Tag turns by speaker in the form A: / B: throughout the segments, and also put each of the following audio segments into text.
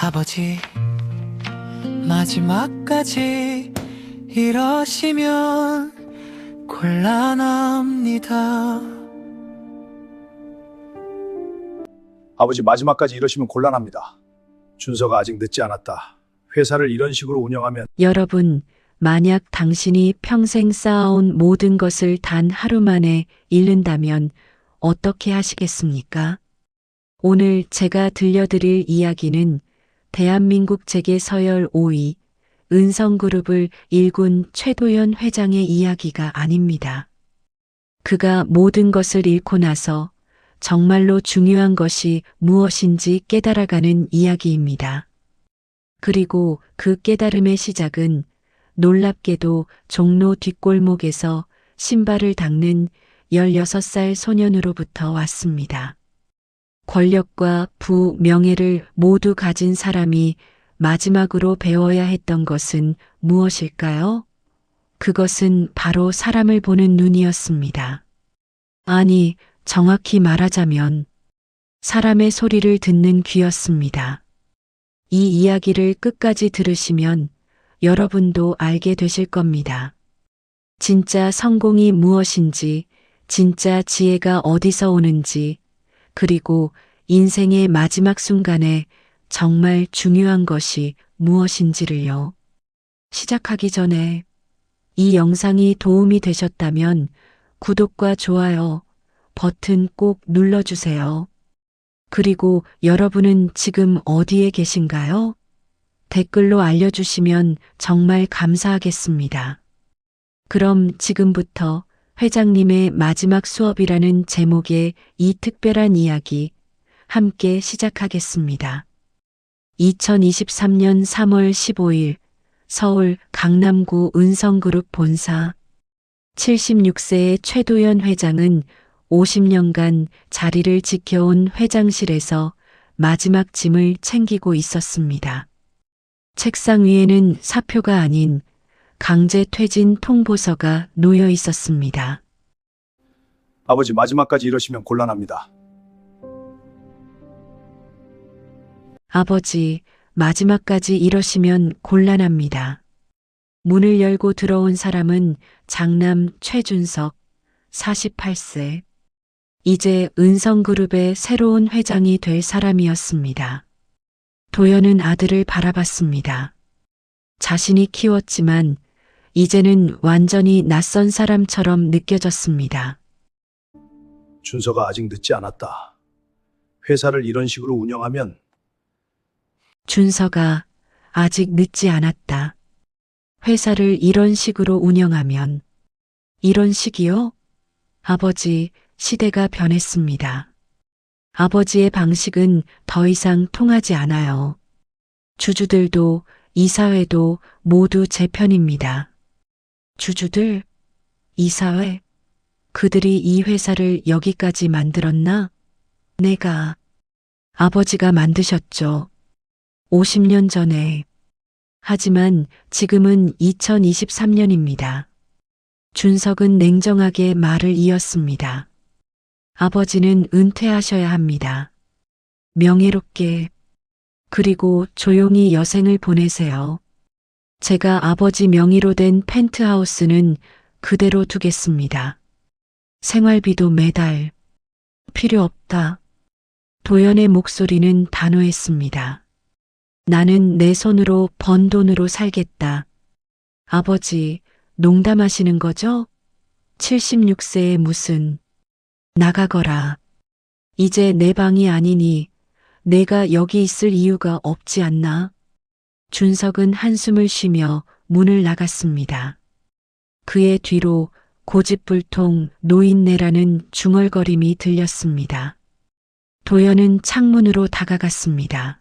A: 아버지, 마지막까지 이러시면 곤란합니다.
B: 아버지, 마지막까지 이러시면 곤란합니다. 준서가 아직 늦지 않았다. 회사를 이런 식으로 운영하면
C: 여러분, 만약 당신이 평생 쌓아온 모든 것을 단 하루 만에 잃는다면 어떻게 하시겠습니까? 오늘 제가 들려드릴 이야기는 대한민국 재계 서열 5위 은성그룹을 일군 최도연 회장의 이야기가 아닙니다. 그가 모든 것을 잃고 나서 정말로 중요한 것이 무엇인지 깨달아가는 이야기입니다. 그리고 그 깨달음의 시작은 놀랍게도 종로 뒷골목에서 신발을 닦는 16살 소년으로부터 왔습니다. 권력과 부, 명예를 모두 가진 사람이 마지막으로 배워야 했던 것은 무엇일까요? 그것은 바로 사람을 보는 눈이었습니다. 아니, 정확히 말하자면 사람의 소리를 듣는 귀였습니다. 이 이야기를 끝까지 들으시면 여러분도 알게 되실 겁니다. 진짜 성공이 무엇인지, 진짜 지혜가 어디서 오는지, 그리고 인생의 마지막 순간에 정말 중요한 것이 무엇인지를요. 시작하기 전에 이 영상이 도움이 되셨다면 구독과 좋아요 버튼 꼭 눌러주세요. 그리고 여러분은 지금 어디에 계신가요? 댓글로 알려주시면 정말 감사하겠습니다. 그럼 지금부터 회장님의 마지막 수업이라는 제목의 이 특별한 이야기 함께 시작하겠습니다. 2023년 3월 15일 서울 강남구 은성그룹 본사 76세의 최도연 회장은 50년간 자리를 지켜온 회장실에서 마지막 짐을 챙기고 있었습니다. 책상 위에는 사표가 아닌 강제 퇴진 통보서가 놓여 있었습니다.
B: 아버지, 마지막까지 이러시면 곤란합니다.
C: 아버지, 마지막까지 이러시면 곤란합니다. 문을 열고 들어온 사람은 장남 최준석, 48세. 이제 은성그룹의 새로운 회장이 될 사람이었습니다. 도연은 아들을 바라봤습니다. 자신이 키웠지만 이제는 완전히 낯선 사람처럼 느껴졌습니다.
B: 준서가 아직 늦지 않았다. 회사를 이런 식으로 운영하면
C: 준서가 아직 늦지 않았다. 회사를 이런 식으로 운영하면 이런 식이요? 아버지, 시대가 변했습니다. 아버지의 방식은 더 이상 통하지 않아요. 주주들도 이사회도 모두 제 편입니다. 주주들? 이사회? 그들이 이 회사를 여기까지 만들었나? 내가. 아버지가 만드셨죠. 50년 전에. 하지만 지금은 2023년입니다. 준석은 냉정하게 말을 이었습니다. 아버지는 은퇴하셔야 합니다. 명예롭게. 그리고 조용히 여생을 보내세요. 제가 아버지 명의로 된 펜트하우스는 그대로 두겠습니다. 생활비도 매달. 필요 없다. 도연의 목소리는 단호했습니다. 나는 내 손으로 번 돈으로 살겠다. 아버지, 농담하시는 거죠? 76세에 무슨. 나가거라. 이제 내 방이 아니니 내가 여기 있을 이유가 없지 않나? 준석은 한숨을 쉬며 문을 나갔습니다. 그의 뒤로 고집불통 노인네라는 중얼거림이 들렸습니다. 도연은 창문으로 다가갔습니다.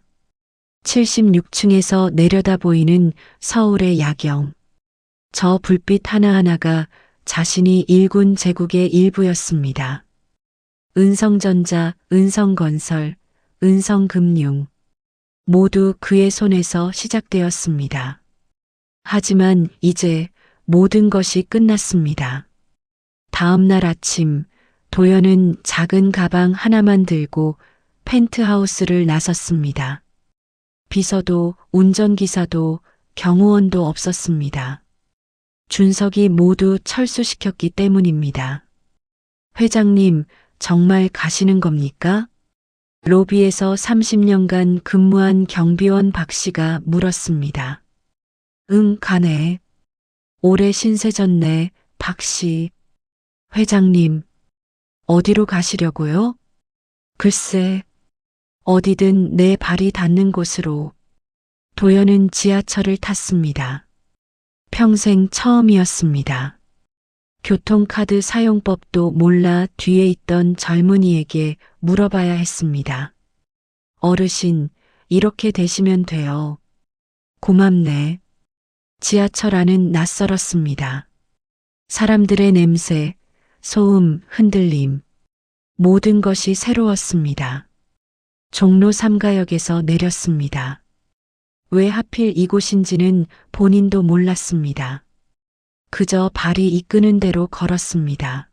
C: 76층에서 내려다 보이는 서울의 야경. 저 불빛 하나하나가 자신이 일군 제국의 일부였습니다. 은성전자, 은성건설, 은성금융 모두 그의 손에서 시작되었습니다. 하지만 이제 모든 것이 끝났습니다. 다음 날 아침 도연은 작은 가방 하나만 들고 펜트하우스를 나섰습니다. 비서도 운전기사도 경호원도 없었습니다. 준석이 모두 철수시켰기 때문입니다. 회장님, 정말 가시는 겁니까? 로비에서 30년간 근무한 경비원 박 씨가 물었습니다. 응, 가네. 올해 신세 졌네, 박 씨. 회장님, 어디로 가시려고요? 글쎄, 어디든 내 발이 닿는 곳으로. 도연은 지하철을 탔습니다. 평생 처음이었습니다. 교통카드 사용법도 몰라 뒤에 있던 젊은이에게 물어봐야 했습니다. 어르신, 이렇게 되시면 돼요. 고맙네. 지하철 안은 낯설었습니다. 사람들의 냄새, 소음, 흔들림, 모든 것이 새로웠습니다. 종로 3가역에서 내렸습니다. 왜 하필 이곳인지는 본인도 몰랐습니다. 그저 발이 이끄는 대로 걸었습니다.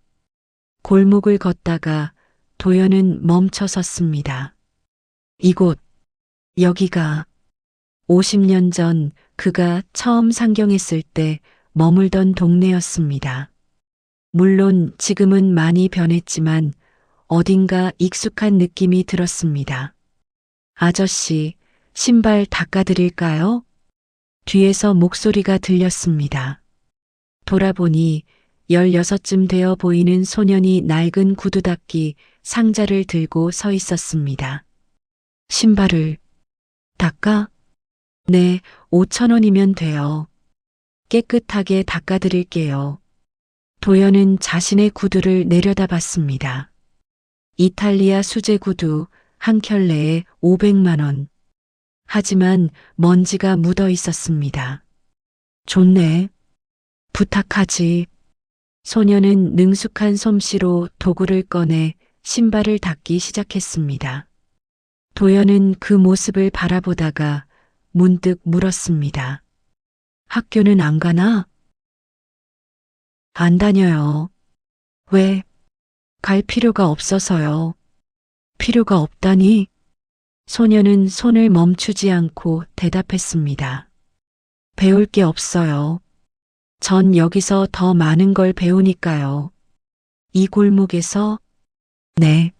C: 골목을 걷다가 도연은 멈춰 섰습니다. 이곳, 여기가 50년 전 그가 처음 상경했을 때 머물던 동네였습니다. 물론 지금은 많이 변했지만 어딘가 익숙한 느낌이 들었습니다. 아저씨, 신발 닦아드릴까요? 뒤에서 목소리가 들렸습니다. 돌아보니 16쯤 되어 보이는 소년이 낡은 구두 닦기 상자를 들고 서 있었습니다. 신발을 닦아? 네, 5,000원이면 돼요. 깨끗하게 닦아드릴게요. 도연은 자신의 구두를 내려다봤습니다. 이탈리아 수제 구두 한 켤레에 500만 원. 하지만 먼지가 묻어 있었습니다. 좋네. 부탁하지. 소녀는 능숙한 솜씨로 도구를 꺼내 신발을 닦기 시작했습니다. 도연은 그 모습을 바라보다가 문득 물었습니다. 학교는 안 가나? 안 다녀요. 왜? 갈 필요가 없어서요. 필요가 없다니? 소녀는 손을 멈추지 않고 대답했습니다. 배울 게 없어요. 전 여기서 더 많은 걸 배우니까요. 이 골목에서? 네.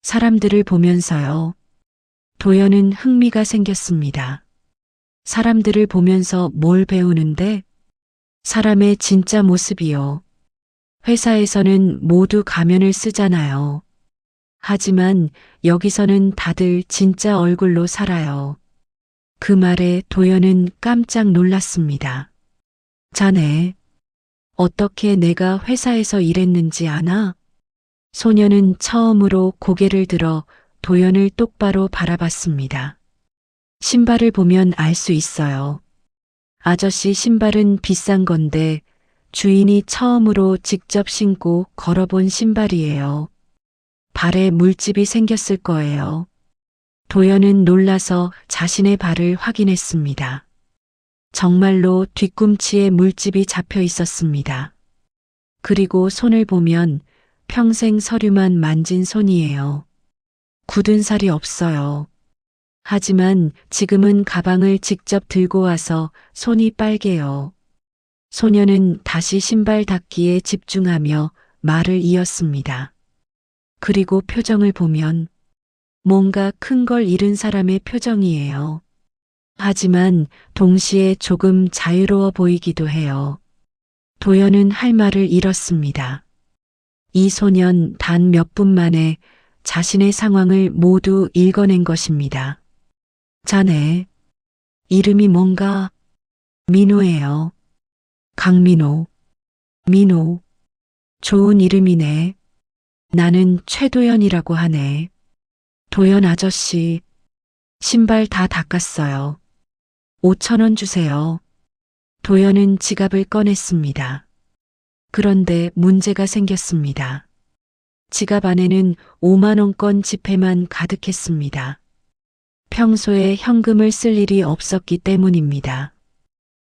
C: 사람들을 보면서요. 도연은 흥미가 생겼습니다. 사람들을 보면서 뭘 배우는데? 사람의 진짜 모습이요. 회사에서는 모두 가면을 쓰잖아요. 하지만 여기서는 다들 진짜 얼굴로 살아요. 그 말에 도연은 깜짝 놀랐습니다. 자네, 어떻게 내가 회사에서 일했는지 아나? 소녀는 처음으로 고개를 들어 도연을 똑바로 바라봤습니다. 신발을 보면 알 수 있어요. 아저씨 신발은 비싼 건데 주인이 처음으로 직접 신고 걸어본 신발이에요. 발에 물집이 생겼을 거예요. 도연은 놀라서 자신의 발을 확인했습니다. 정말로 뒤꿈치에 물집이 잡혀 있었습니다. 그리고 손을 보면 평생 서류만 만진 손이에요. 굳은 살이 없어요. 하지만 지금은 가방을 직접 들고 와서 손이 빨개요. 소녀는 다시 신발 닦기에 집중하며 말을 이었습니다. 그리고 표정을 보면 뭔가 큰 걸 잃은 사람의 표정이에요. 하지만 동시에 조금 자유로워 보이기도 해요. 도연은 할 말을 잃었습니다. 이 소년 단 몇 분 만에 자신의 상황을 모두 읽어낸 것입니다. 자네, 이름이 뭔가? 민호예요. 강민호. 민호. 좋은 이름이네. 나는 최도연이라고 하네. 도연 아저씨, 신발 다 닦았어요. 5,000원 주세요. 도연은 지갑을 꺼냈습니다. 그런데 문제가 생겼습니다. 지갑 안에는 5만 원권 지폐만 가득했습니다. 평소에 현금을 쓸 일이 없었기 때문입니다.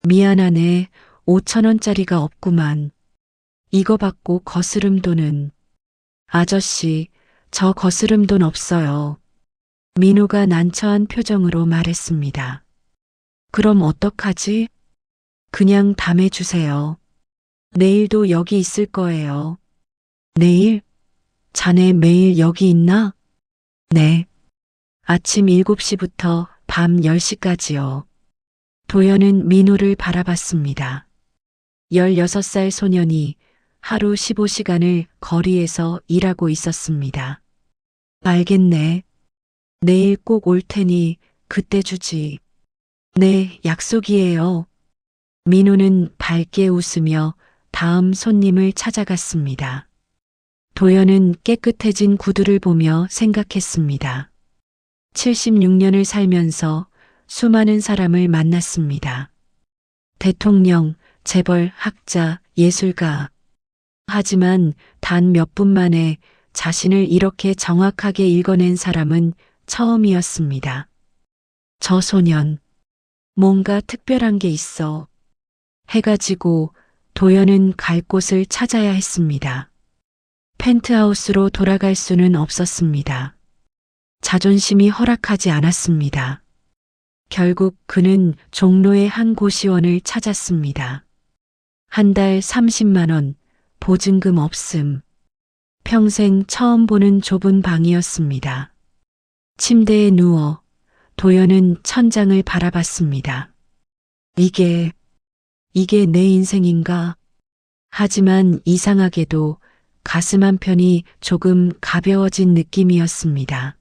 C: 미안하네, 5,000원짜리가 없구만. 이거 받고 거스름 돈은. 아저씨, 저 거스름 돈 없어요. 민호가 난처한 표정으로 말했습니다. 그럼 어떡하지? 그냥 담해주세요. 내일도 여기 있을 거예요. 내일? 자네 매일 여기 있나? 네. 아침 7시부터 밤 10시까지요. 도연은 민호를 바라봤습니다. 16살 소년이 하루 15시간을 거리에서 일하고 있었습니다. 알겠네. 내일 꼭 올 테니 그때 주지. 네, 약속이에요. 민호는 밝게 웃으며 다음 손님을 찾아갔습니다. 도연은 깨끗해진 구두를 보며 생각했습니다. 76년을 살면서 수많은 사람을 만났습니다. 대통령, 재벌, 학자, 예술가. 하지만 단 몇 분 만에 자신을 이렇게 정확하게 읽어낸 사람은 처음이었습니다. 저 소년, 뭔가 특별한 게 있어. 해가 지고 도연은 갈 곳을 찾아야 했습니다. 펜트하우스로 돌아갈 수는 없었습니다. 자존심이 허락하지 않았습니다. 결국 그는 종로의 한 고시원을 찾았습니다. 한 달 30만 원, 보증금 없음. 평생 처음 보는 좁은 방이었습니다. 침대에 누워 도연은 천장을 바라봤습니다. 이게 내 인생인가? 하지만 이상하게도 가슴 한편이 조금 가벼워진 느낌이었습니다.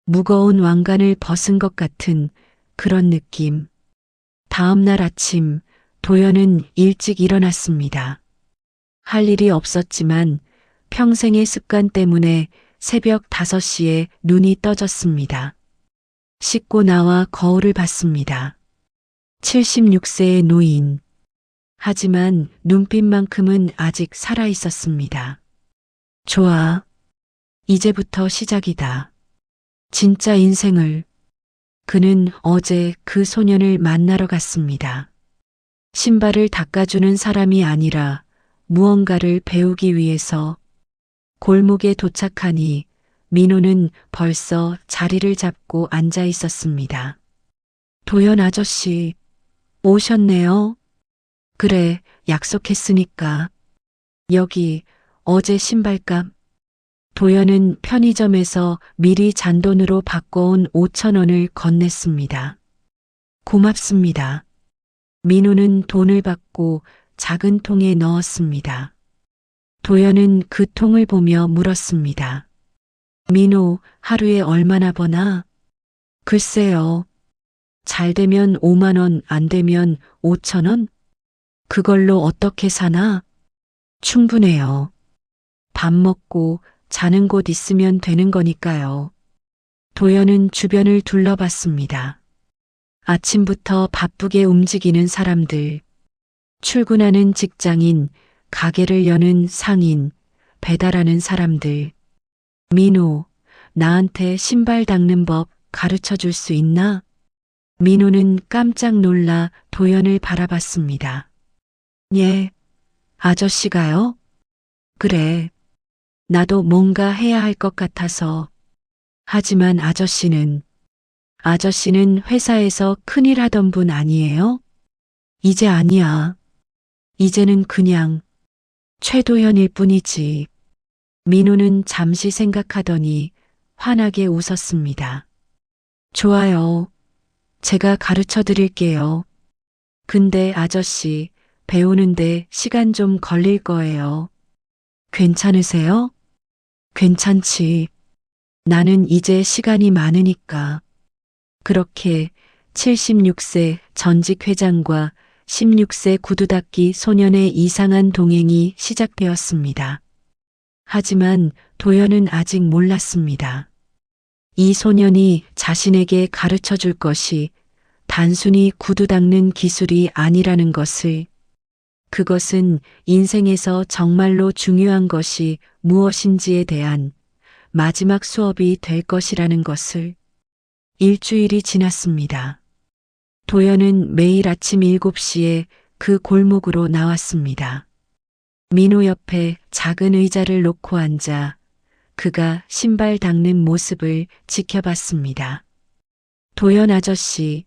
C: 무거운 왕관을 벗은 것 같은 그런 느낌. 다음 날 아침 도연은 일찍 일어났습니다. 할 일이 없었지만 평생의 습관 때문에 새벽 5시에 눈이 떠졌습니다. 씻고 나와 거울을 봤습니다. 76세의 노인. 하지만 눈빛만큼은 아직 살아 있었습니다. 좋아. 이제부터 시작이다. 진짜 인생을. 그는 어제 그 소년을 만나러 갔습니다. 신발을 닦아주는 사람이 아니라 무언가를 배우기 위해서. 골목에 도착하니 민호는 벌써 자리를 잡고 앉아 있었습니다. 도연 아저씨, 오셨네요. 그래, 약속했으니까. 여기 어제 신발값. 도연은 편의점에서 미리 잔돈으로 바꿔온 5,000원을 건넸습니다. 고맙습니다. 민호는 돈을 받고 작은 통에 넣었습니다. 도연은 그 통을 보며 물었습니다. 민호, 하루에 얼마나 버나? 글쎄요. 잘 되면 5만 원, 안 되면 5,000원? 그걸로 어떻게 사나? 충분해요. 밥 먹고 자는 곳 있으면 되는 거니까요. 도연은 주변을 둘러봤습니다. 아침부터 바쁘게 움직이는 사람들, 출근하는 직장인, 가게를 여는 상인, 배달하는 사람들. 민호, 나한테 신발 닦는 법 가르쳐 줄 수 있나? 민호는 깜짝 놀라 도연을 바라봤습니다. 예, 아저씨가요? 그래. 나도 뭔가 해야 할 것 같아서. 하지만 아저씨는 회사에서 큰일 하던 분 아니에요? 이제 아니야. 이제는 그냥 최도연일 뿐이지. 민호는 잠시 생각하더니 환하게 웃었습니다. 좋아요. 제가 가르쳐 드릴게요. 근데 아저씨, 배우는데 시간 좀 걸릴 거예요. 괜찮으세요? 괜찮지. 나는 이제 시간이 많으니까. 그렇게 76세 전직 회장과 16세 구두닦기 소년의 이상한 동행이 시작되었습니다. 하지만 도연은 아직 몰랐습니다. 이 소년이 자신에게 가르쳐 줄 것이 단순히 구두 닦는 기술이 아니라는 것을, 그것은 인생에서 정말로 중요한 것이 무엇인지에 대한 마지막 수업이 될 것이라는 것을. 일주일이 지났습니다. 도연은 매일 아침 7시에 그 골목으로 나왔습니다. 민호 옆에 작은 의자를 놓고 앉아 그가 신발 닦는 모습을 지켜봤습니다. 도연 아저씨,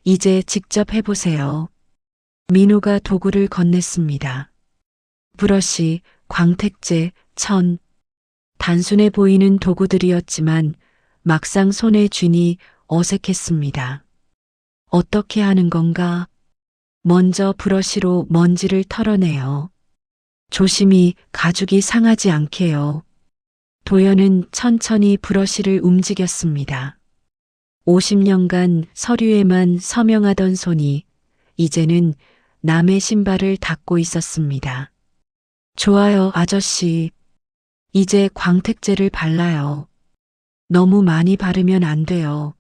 C: 이제 직접 해보세요. 민호가 도구를 건넸습니다. 브러쉬, 광택제, 천. 단순해 보이는 도구들이었지만 막상 손에 쥐니 어색했습니다. 어떻게 하는 건가? 먼저 브러쉬로 먼지를 털어내요. 조심히 가죽이 상하지 않게요. 도연은 천천히 브러쉬를 움직였습니다. 50년간 서류에만 서명하던 손이 이제는 남의 신발을 닦고 있었습니다. 좋아요, 아저씨. 이제 광택제를 발라요. 너무 많이 바르면 안 돼요.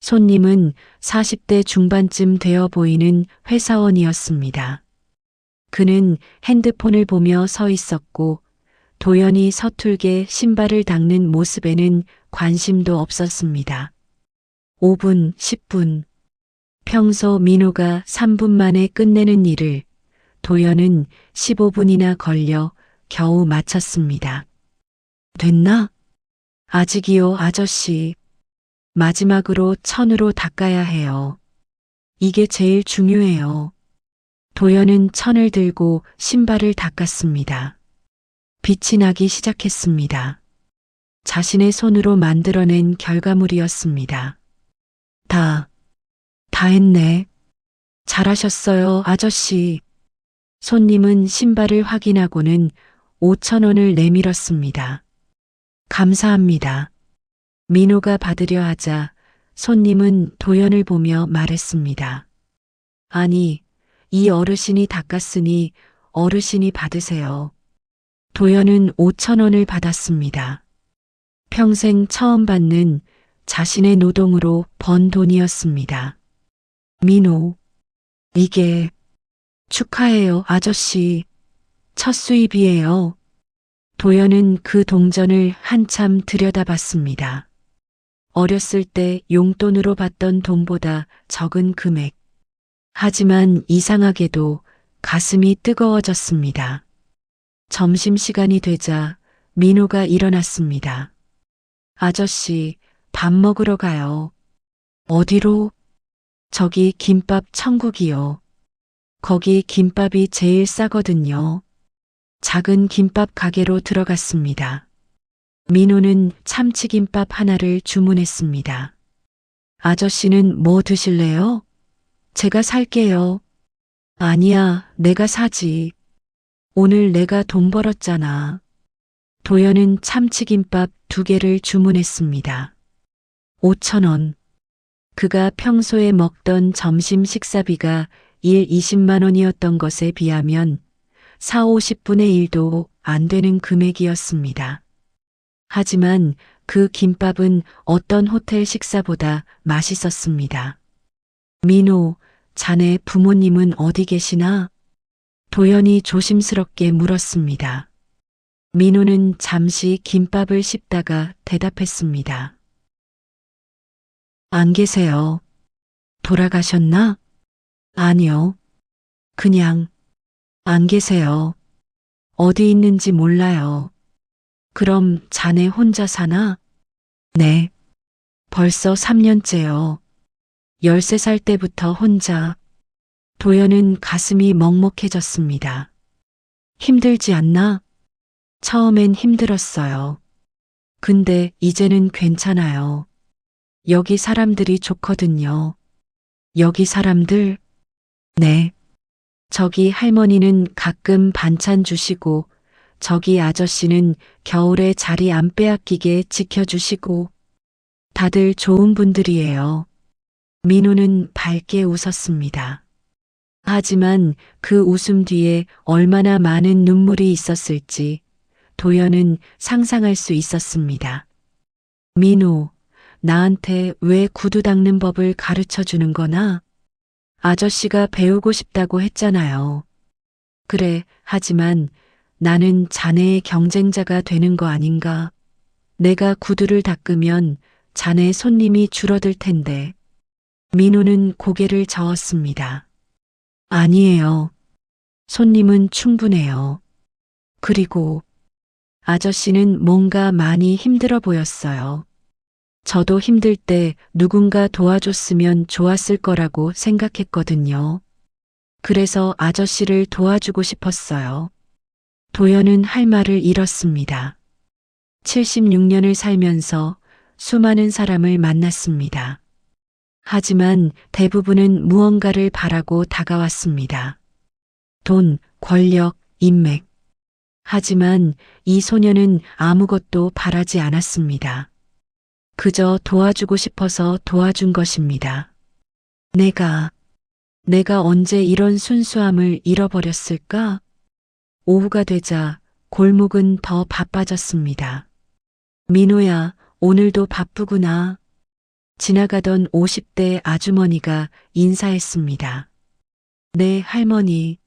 C: 손님은 40대 중반쯤 되어 보이는 회사원이었습니다. 그는 핸드폰을 보며 서 있었고 도연이 서툴게 신발을 닦는 모습에는 관심도 없었습니다. 5분, 10분. 평소 민호가 3분 만에 끝내는 일을 도연은 15분이나 걸려 겨우 마쳤습니다. 됐나? 아직이요, 아저씨. 마지막으로 천으로 닦아야 해요. 이게 제일 중요해요. 도연은 천을 들고 신발을 닦았습니다. 빛이 나기 시작했습니다. 자신의 손으로 만들어낸 결과물이었습니다. 다 했네. 잘하셨어요, 아저씨. 손님은 신발을 확인하고는 5,000원을 내밀었습니다. 감사합니다. 민호가 받으려 하자 손님은 도연을 보며 말했습니다. 아니, 이 어르신이 닦았으니 어르신이 받으세요. 도연은 5,000원을 받았습니다. 평생 처음 받는 자신의 노동으로 번 돈이었습니다. 민호, 이게 축하해요, 아저씨. 첫 수입이에요. 도연은 그 동전을 한참 들여다봤습니다. 어렸을 때 용돈으로 받던 돈보다 적은 금액. 하지만 이상하게도 가슴이 뜨거워졌습니다. 점심시간이 되자 민호가 일어났습니다. 아저씨, 밥 먹으러 가요. 어디로? 저기 김밥 천국이요. 거기 김밥이 제일 싸거든요. 작은 김밥 가게로 들어갔습니다. 민호는 참치김밥 하나를 주문했습니다. 아저씨는 뭐 드실래요? 제가 살게요. 아니야, 내가 사지. 오늘 내가 돈 벌었잖아. 도연은 참치김밥 2개를 주문했습니다. 5,000원. 그가 평소에 먹던 점심 식사비가 20만 원이었던 것에 비하면 40~50분의 1도 안 되는 금액이었습니다. 하지만 그 김밥은 어떤 호텔 식사보다 맛있었습니다. 민호, 자네 부모님은 어디 계시나? 도연이 조심스럽게 물었습니다. 민호는 잠시 김밥을 씹다가 대답했습니다. 안 계세요. 돌아가셨나? 아니요. 그냥 안 계세요. 어디 있는지 몰라요. 그럼 자네 혼자 사나? 네. 벌써 3년째요. 13살 때부터 혼자. 도연은 가슴이 먹먹해졌습니다. 힘들지 않나? 처음엔 힘들었어요. 근데 이제는 괜찮아요. 여기 사람들이 좋거든요. 여기 사람들? 네. 저기 할머니는 가끔 반찬 주시고 저기 아저씨는 겨울에 자리 안 빼앗기게 지켜주시고 다들 좋은 분들이에요. 민호는 밝게 웃었습니다. 하지만 그 웃음 뒤에 얼마나 많은 눈물이 있었을지 도연은 상상할 수 있었습니다. 민호, 나한테 왜 구두 닦는 법을 가르쳐 주는 거나? 아저씨가 배우고 싶다고 했잖아요. 그래, 하지만 나는 자네의 경쟁자가 되는 거 아닌가? 내가 구두를 닦으면 자네 손님이 줄어들 텐데. 민호는 고개를 저었습니다. 아니에요. 손님은 충분해요. 그리고 아저씨는 뭔가 많이 힘들어 보였어요. 저도 힘들 때 누군가 도와줬으면 좋았을 거라고 생각했거든요. 그래서 아저씨를 도와주고 싶었어요. 도연은 할 말을 잃었습니다. 76년을 살면서 수많은 사람을 만났습니다. 하지만 대부분은 무언가를 바라고 다가왔습니다. 돈, 권력, 인맥. 하지만 이 소녀는 아무것도 바라지 않았습니다. 그저 도와주고 싶어서 도와준 것입니다. 내가 언제 이런 순수함을 잃어버렸을까? 오후가 되자 골목은 더 바빠졌습니다. 민호야, 오늘도 바쁘구나. 지나가던 50대 아주머니가 인사했습니다. 네, 할머니.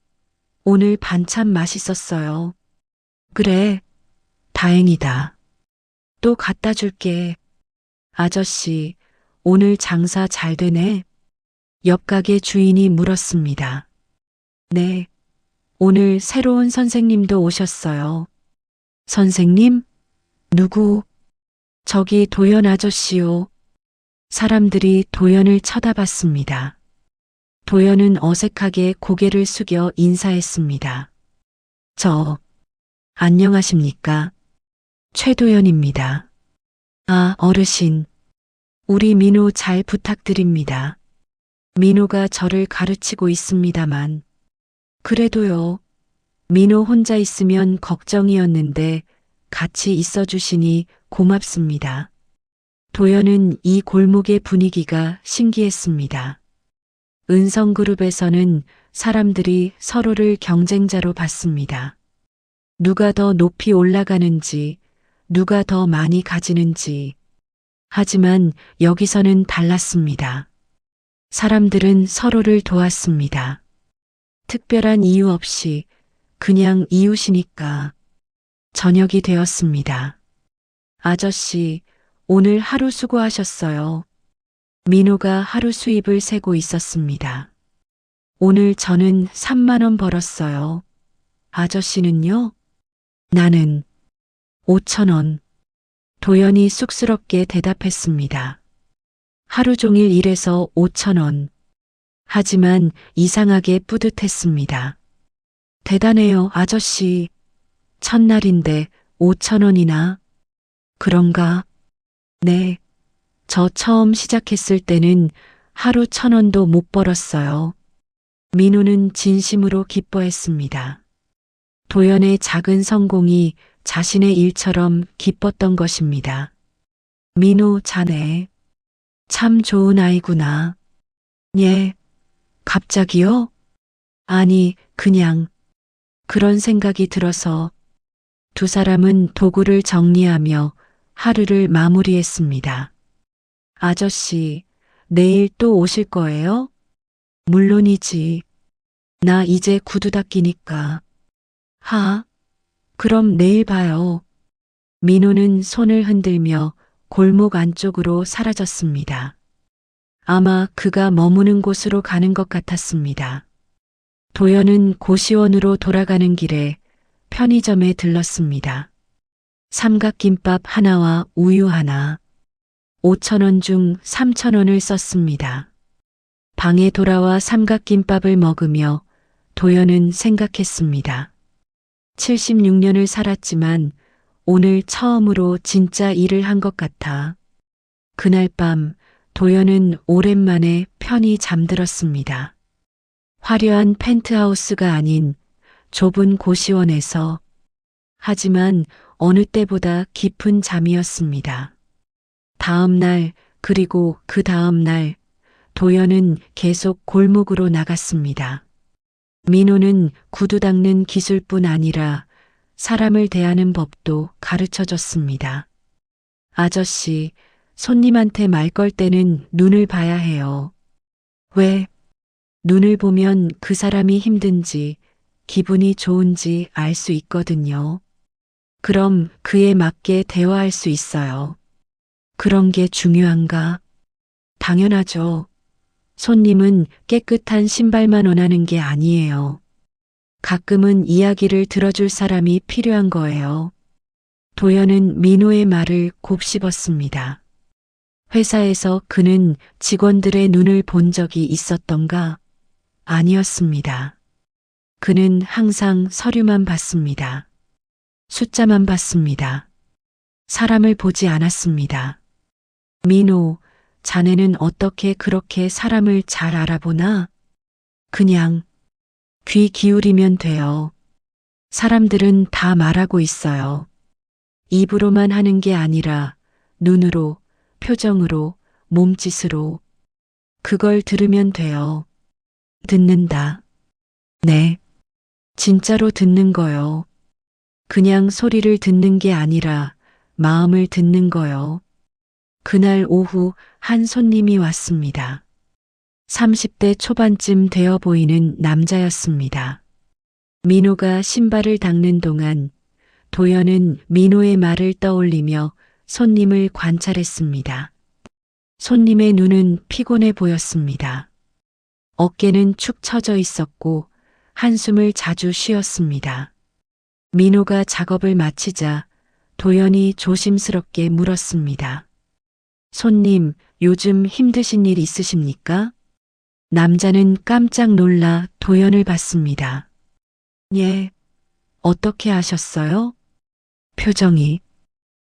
C: 오늘 반찬 맛있었어요. 그래, 다행이다. 또 갖다 줄게. 아저씨, 오늘 장사 잘 되네? 옆 가게 주인이 물었습니다. 네, 오늘 새로운 선생님도 오셨어요. 선생님? 누구? 저기 도연 아저씨요. 사람들이 도연을 쳐다봤습니다. 도연은 어색하게 고개를 숙여 인사했습니다. 안녕하십니까? 최도연입니다. 아, 어르신. 우리 민호 잘 부탁드립니다. 민호가 저를 가르치고 있습니다만. 그래도요. 민호 혼자 있으면 걱정이었는데 같이 있어 주시니 고맙습니다. 도연은 이 골목의 분위기가 신기했습니다. 은성그룹에서는 사람들이 서로를 경쟁자로 봤습니다. 누가 더 높이 올라가는지, 누가 더 많이 가지는지. 하지만 여기서는 달랐습니다. 사람들은 서로를 도왔습니다. 특별한 이유 없이 그냥 이웃이니까. 저녁이 되었습니다. 아저씨, 오늘 하루 수고하셨어요. 민호가 하루 수입을 세고 있었습니다. 오늘 저는 3만 원 벌었어요. 아저씨는요? 나는 5천 원. 도연이 쑥스럽게 대답했습니다. 하루 종일 일해서 5천 원. 하지만 이상하게 뿌듯했습니다. 대단해요, 아저씨. 첫날인데 5천 원이나. 그런가? 네. 저 처음 시작했을 때는 하루 1,000원도 못 벌었어요. 민호는 진심으로 기뻐했습니다. 도연의 작은 성공이 자신의 일처럼 기뻤던 것입니다. 민호 자네. 참 좋은 아이구나. 예. 갑자기요? 아니, 그냥 그런 생각이 들어서. 두 사람은 도구를 정리하며 하루를 마무리했습니다. 아저씨, 내일 또 오실 거예요? 물론이지. 나 이제 구두 닦이니까. 그럼 내일 봐요. 민호는 손을 흔들며 골목 안쪽으로 사라졌습니다. 아마 그가 머무는 곳으로 가는 것 같았습니다. 도연은 고시원으로 돌아가는 길에 편의점에 들렀습니다. 삼각김밥 하나와 우유 하나. 5천 원 중 3천 원을 썼습니다. 방에 돌아와 삼각김밥을 먹으며 도연은 생각했습니다. 76년을 살았지만 오늘 처음으로 진짜 일을 한 것 같아. 그날 밤 도연은 오랜만에 편히 잠들었습니다. 화려한 펜트하우스가 아닌 좁은 고시원에서. 하지만 어느 때보다 깊은 잠이었습니다. 다음 날, 그리고 그 다음 날, 도연은 계속 골목으로 나갔습니다. 민호는 구두 닦는 기술뿐 아니라 사람을 대하는 법도 가르쳐 줬습니다. 아저씨, 손님한테 말 걸 때는 눈을 봐야 해요. 왜? 눈을 보면 그 사람이 힘든지, 기분이 좋은지 알 수 있거든요. 그럼 그에 맞게 대화할 수 있어요. 그런 게 중요한가? 당연하죠. 손님은 깨끗한 신발만 원하는 게 아니에요. 가끔은 이야기를 들어줄 사람이 필요한 거예요. 도연은 민호의 말을 곱씹었습니다. 회사에서 그는 직원들의 눈을 본 적이 있었던가? 아니었습니다. 그는 항상 서류만 봤습니다. 숫자만 봤습니다. 사람을 보지 않았습니다. 민호, 자네는 어떻게 그렇게 사람을 잘 알아보나? 그냥 귀 기울이면 돼요. 사람들은 다 말하고 있어요. 입으로만 하는 게 아니라 눈으로, 표정으로, 몸짓으로. 그걸 들으면 돼요. 듣는다. 네. 진짜로 듣는 거요. 그냥 소리를 듣는 게 아니라 마음을 듣는 거요. 그날 오후 한 손님이 왔습니다. 30대 초반쯤 되어 보이는 남자였습니다. 민호가 신발을 닦는 동안 도연은 민호의 말을 떠올리며 손님을 관찰했습니다. 손님의 눈은 피곤해 보였습니다. 어깨는 축 처져 있었고 한숨을 자주 쉬었습니다. 민호가 작업을 마치자 도연이 조심스럽게 물었습니다. 손님, 요즘 힘드신 일 있으십니까? 남자는 깜짝 놀라 도연을 봤습니다. 예. 어떻게 아셨어요? 표정이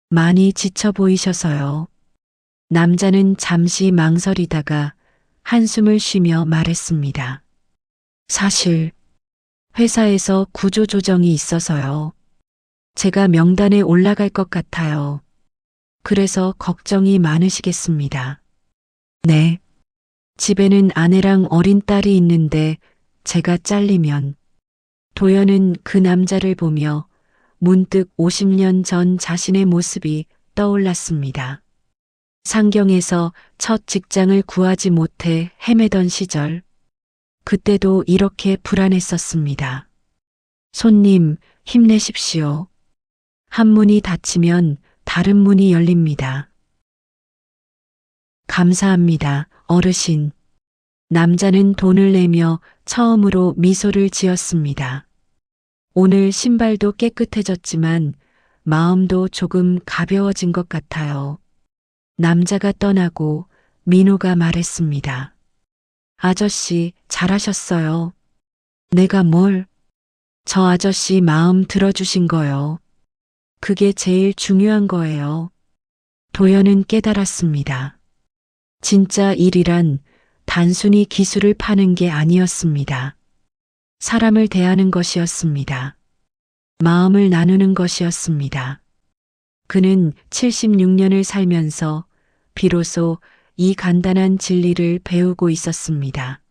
C: 많이 지쳐 보이셔서요. 남자는 잠시 망설이다가 한숨을 쉬며 말했습니다. 사실 회사에서 구조조정이 있어서요. 제가 명단에 올라갈 것 같아요. 그래서 걱정이 많으시겠습니다. 네. 집에는 아내랑 어린 딸이 있는데 제가 잘리면. 도연은 그 남자를 보며 문득 50년 전 자신의 모습이 떠올랐습니다. 상경에서 첫 직장을 구하지 못해 헤매던 시절. 그때도 이렇게 불안했었습니다. 손님, 힘내십시오. 한 문이 닫히면 다른 문이 열립니다. 감사합니다, 어르신. 남자는 돈을 내며 처음으로 미소를 지었습니다. 오늘 신발도 깨끗해졌지만 마음도 조금 가벼워진 것 같아요. 남자가 떠나고 민호가 말했습니다. 아저씨, 잘하셨어요. 내가 뭘? 저 아저씨 마음 들어주신 거요. 그게 제일 중요한 거예요. 도연은 깨달았습니다. 진짜 일이란 단순히 기술을 파는 게 아니었습니다. 사람을 대하는 것이었습니다. 마음을 나누는 것이었습니다. 그는 76년을 살면서 비로소 이 간단한 진리를 배우고 있었습니다.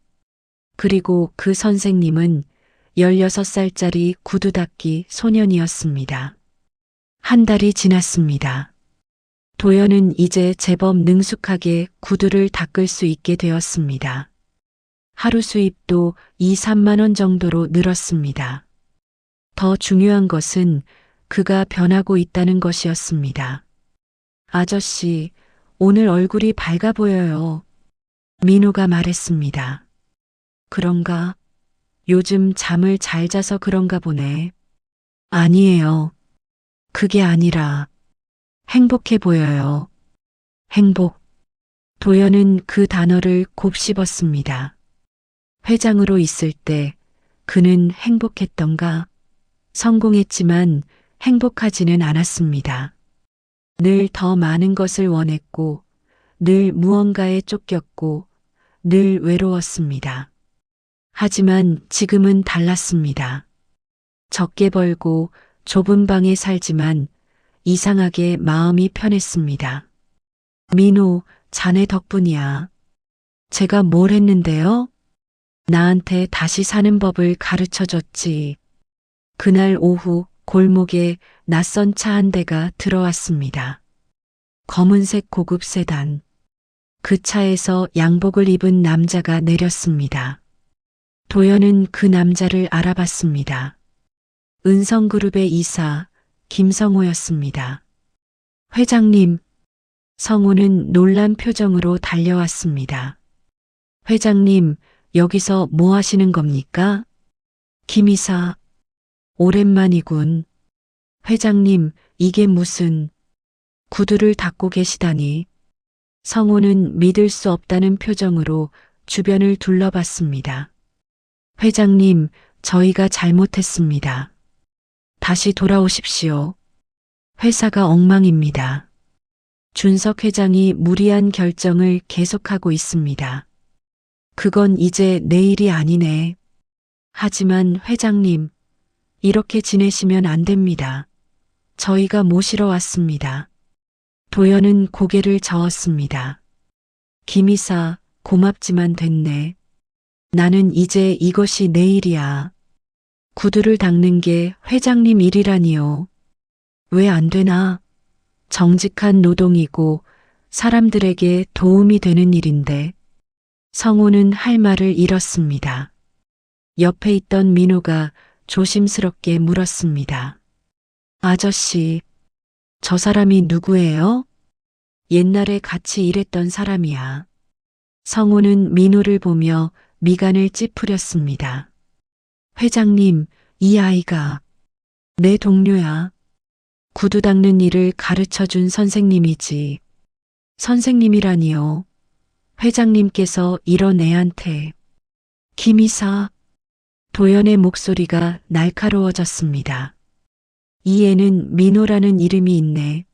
C: 그리고 그 선생님은 16살짜리 구두 닦기 소년이었습니다. 한 달이 지났습니다. 도연은 이제 제법 능숙하게 구두를 닦을 수 있게 되었습니다. 하루 수입도 2, 3만 원 정도로 늘었습니다. 더 중요한 것은 그가 변하고 있다는 것이었습니다. 아저씨, 오늘 얼굴이 밝아 보여요. 민호가 말했습니다. 그런가? 요즘 잠을 잘 자서 그런가 보네. 아니에요. 그게 아니라 행복해 보여요. 행복. 도연은 그 단어를 곱씹었습니다. 회장으로 있을 때 그는 행복했던가? 성공했지만 행복하지는 않았습니다. 늘 더 많은 것을 원했고, 늘 무언가에 쫓겼고, 늘 외로웠습니다. 하지만 지금은 달랐습니다. 적게 벌고 좁은 방에 살지만 이상하게 마음이 편했습니다. 민호, 자네 덕분이야. 제가 뭘 했는데요? 나한테 다시 사는 법을 가르쳐줬지. 그날 오후 골목에 낯선 차 한 대가 들어왔습니다. 검은색 고급 세단. 그 차에서 양복을 입은 남자가 내렸습니다. 도연은 그 남자를 알아봤습니다. 은성그룹의 이사 김성호였습니다. 회장님, 성호는 놀란 표정으로 달려왔습니다. 회장님, 여기서 뭐 하시는 겁니까? 김 이사, 오랜만이군. 회장님, 이게 무슨 구두를 닦고 계시다니. 성호는 믿을 수 없다는 표정으로 주변을 둘러봤습니다. 회장님, 저희가 잘못했습니다. 다시 돌아오십시오. 회사가 엉망입니다. 준석 회장이 무리한 결정을 계속하고 있습니다. 그건 이제 내일이 아니네. 하지만 회장님, 이렇게 지내시면 안 됩니다. 저희가 모시러 왔습니다. 도연은 고개를 저었습니다. 김이사, 고맙지만 됐네. 나는 이제 이것이 내일이야. 구두를 닦는 게 회장님 일이라니요. 왜 안 되나? 정직한 노동이고 사람들에게 도움이 되는 일인데. 성호는 할 말을 잃었습니다. 옆에 있던 민호가 조심스럽게 물었습니다. 아저씨, 저 사람이 누구예요? 옛날에 같이 일했던 사람이야. 성호는 민호를 보며 미간을 찌푸렸습니다. 회장님, 이 아이가 내 동료야. 구두 닦는 일을 가르쳐 준 선생님이지. 선생님이라니요. 회장님께서 이런 애한테. 김이사. 도연의 목소리가 날카로워졌습니다. 이 애는 민호라는 이름이 있네.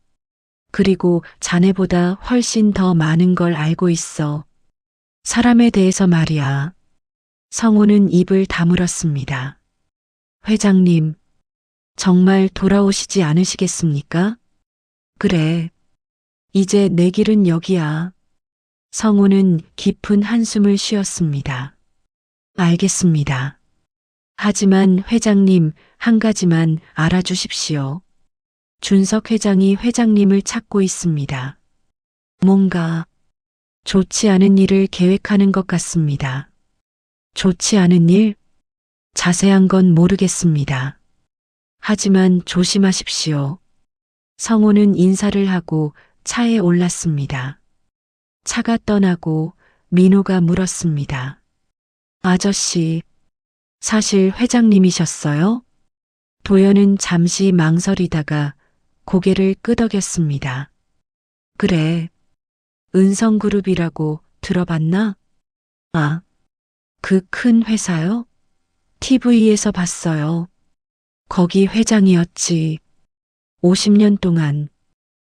C: 그리고 자네보다 훨씬 더 많은 걸 알고 있어. 사람에 대해서 말이야. 성호는 입을 다물었습니다. 회장님, 정말 돌아오시지 않으시겠습니까? 그래. 이제 내 길은 여기야. 성호는 깊은 한숨을 쉬었습니다. 알겠습니다. 하지만 회장님, 한 가지만 알아주십시오. 준석 회장이 회장님을 찾고 있습니다. 뭔가 좋지 않은 일을 계획하는 것 같습니다. 좋지 않은 일? 자세한 건 모르겠습니다. 하지만 조심하십시오. 성호는 인사를 하고 차에 올랐습니다. 차가 떠나고 민호가 물었습니다. 아저씨, 사실 회장님이셨어요? 도연은 잠시 망설이다가 고개를 끄덕였습니다. 그래. 은성그룹이라고 들어봤나? 아, 그 큰 회사요? TV에서 봤어요. 거기 회장이었지. 50년 동안.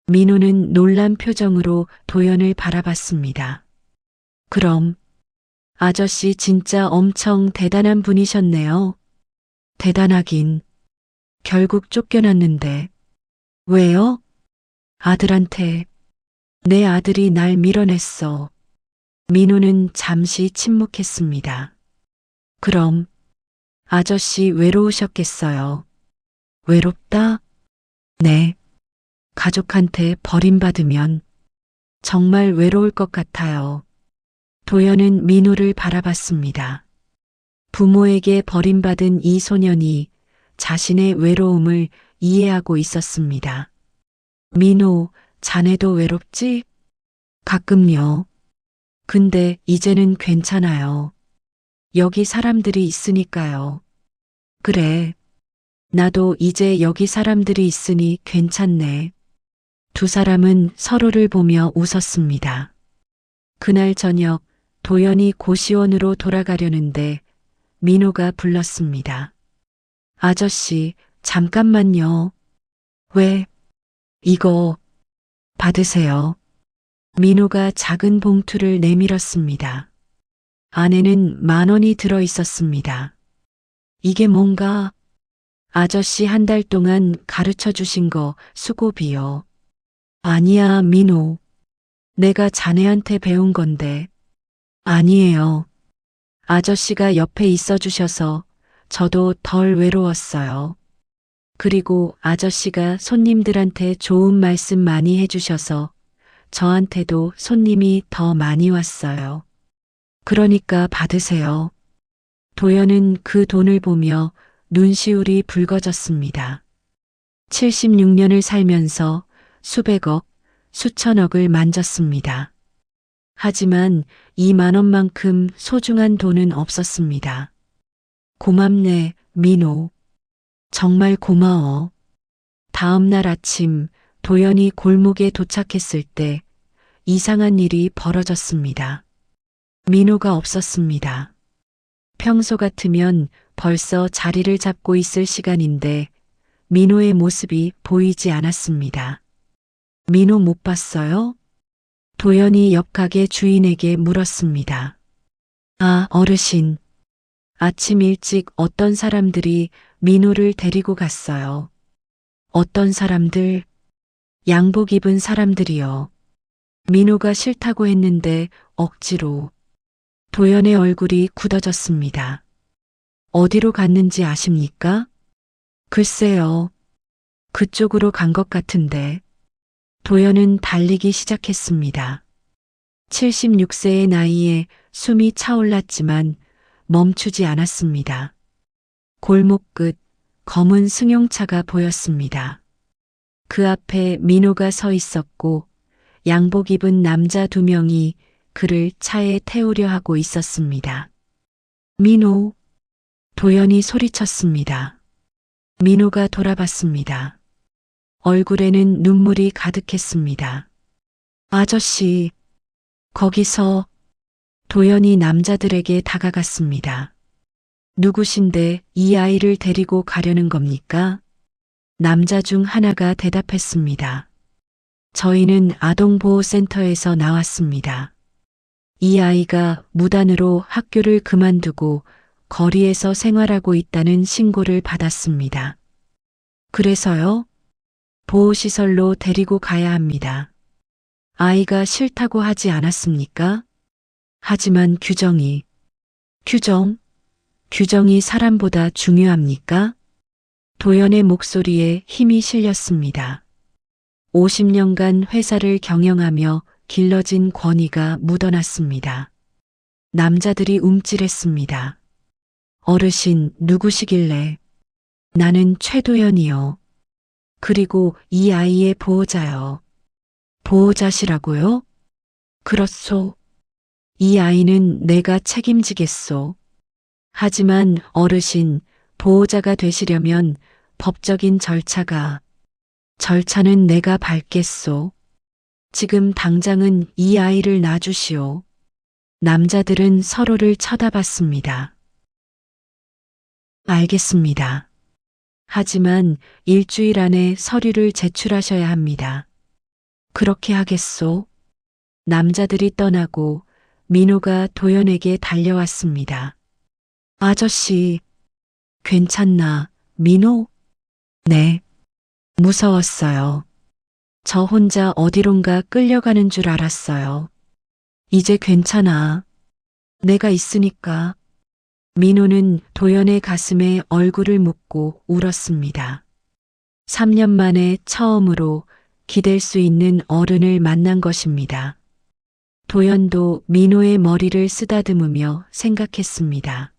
C: 민호는 놀란 표정으로 도연을 바라봤습니다. 그럼 아저씨 진짜 엄청 대단한 분이셨네요. 대단하긴. 결국 쫓겨났는데. 왜요? 아들한테. 내 아들이 날 밀어냈어. 민호는 잠시 침묵했습니다. 그럼 아저씨 외로우셨겠어요. 외롭다? 네. 가족한테 버림받으면 정말 외로울 것 같아요. 도연은 민호를 바라봤습니다. 부모에게 버림받은 이 소년이 자신의 외로움을 이해하고 있었습니다. 민호, 자네도 외롭지? 가끔요. 근데 이제는 괜찮아요. 여기 사람들이 있으니까요. 그래. 나도 이제 여기 사람들이 있으니 괜찮네. 두 사람은 서로를 보며 웃었습니다. 그날 저녁 도연이 고시원으로 돌아가려는데 민호가 불렀습니다. 아저씨, 잠깐만요. 왜? 이거 받으세요. 민호가 작은 봉투를 내밀었습니다. 안에는 10,000원이 들어 있었습니다. 이게 뭔가? 아저씨 한 달 동안 가르쳐 주신 거 수고비요. 아니야, 민호. 내가 자네한테 배운 건데. 아니에요. 아저씨가 옆에 있어 주셔서 저도 덜 외로웠어요. 그리고 아저씨가 손님들한테 좋은 말씀 많이 해주셔서 저한테도 손님이 더 많이 왔어요. 그러니까 받으세요. 도연은 그 돈을 보며 눈시울이 붉어졌습니다. 76년을 살면서 수백억, 수천억을 만졌습니다. 하지만 20,000원만큼 소중한 돈은 없었습니다. 고맙네, 민호. 정말 고마워. 다음 날 아침 도연이 골목에 도착했을 때 이상한 일이 벌어졌습니다. 민호가 없었습니다. 평소 같으면 벌써 자리를 잡고 있을 시간인데 민호의 모습이 보이지 않았습니다. 민호 못 봤어요? 도연이 옆 가게 주인에게 물었습니다. 아, 어르신. 아침 일찍 어떤 사람들이 민호를 데리고 갔어요. 어떤 사람들? 양복 입은 사람들이요. 민호가 싫다고 했는데 억지로. 도연의 얼굴이 굳어졌습니다. 어디로 갔는지 아십니까? 글쎄요. 그쪽으로 간 것 같은데. 도연은 달리기 시작했습니다. 76세의 나이에 숨이 차올랐지만 멈추지 않았습니다. 골목 끝 검은 승용차가 보였습니다. 그 앞에 민호가 서 있었고 양복 입은 남자 2명이 그를 차에 태우려 하고 있었습니다. 민호, 도연이 소리쳤습니다. 민호가 돌아봤습니다. 얼굴에는 눈물이 가득했습니다. 아저씨, 거기서. 도연이 남자들에게 다가갔습니다. 누구신데 이 아이를 데리고 가려는 겁니까? 남자 중 하나가 대답했습니다. 저희는 아동보호센터에서 나왔습니다. 이 아이가 무단으로 학교를 그만두고 거리에서 생활하고 있다는 신고를 받았습니다. 그래서요? 보호시설로 데리고 가야 합니다. 아이가 싫다고 하지 않았습니까? 하지만 규정이 사람보다 중요합니까? 도연의 목소리에 힘이 실렸습니다. 50년간 회사를 경영하며 길러진 권위가 묻어났습니다. 남자들이 움찔했습니다. 어르신 누구시길래? 나는 최도연이요. 그리고 이 아이의 보호자요. 보호자시라고요? 그렇소. 이 아이는 내가 책임지겠소. 하지만 어르신, 보호자가 되시려면 법적인 절차는 내가 밟겠소. 지금 당장은 이 아이를 놔주시오. 남자들은 서로를 쳐다봤습니다. 알겠습니다. 하지만 일주일 안에 서류를 제출하셔야 합니다. 그렇게 하겠소. 남자들이 떠나고 민호가 도연에게 달려왔습니다. 아저씨, 괜찮나, 민호? 네. 무서웠어요. 저 혼자 어디론가 끌려가는 줄 알았어요. 이제 괜찮아. 내가 있으니까. 민호는 도연의 가슴에 얼굴을 묻고 울었습니다. 3년 만에 처음으로 기댈 수 있는 어른을 만난 것입니다. 도연도 민호의 머리를 쓰다듬으며 생각했습니다.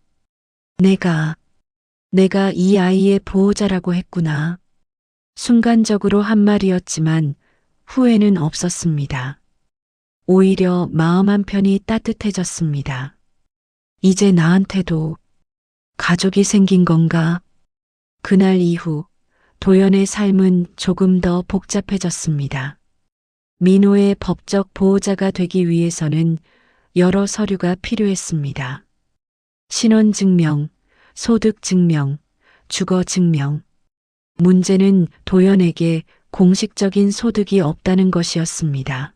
C: 내가 이 아이의 보호자라고 했구나. 순간적으로 한 말이었지만 후회는 없었습니다. 오히려 마음 한편이 따뜻해졌습니다. 이제 나한테도 가족이 생긴 건가? 그날 이후 도연의 삶은 조금 더 복잡해졌습니다. 민호의 법적 보호자가 되기 위해서는 여러 서류가 필요했습니다. 신원증명, 소득증명, 주거증명. 문제는 도연에게 공식적인 소득이 없다는 것이었습니다.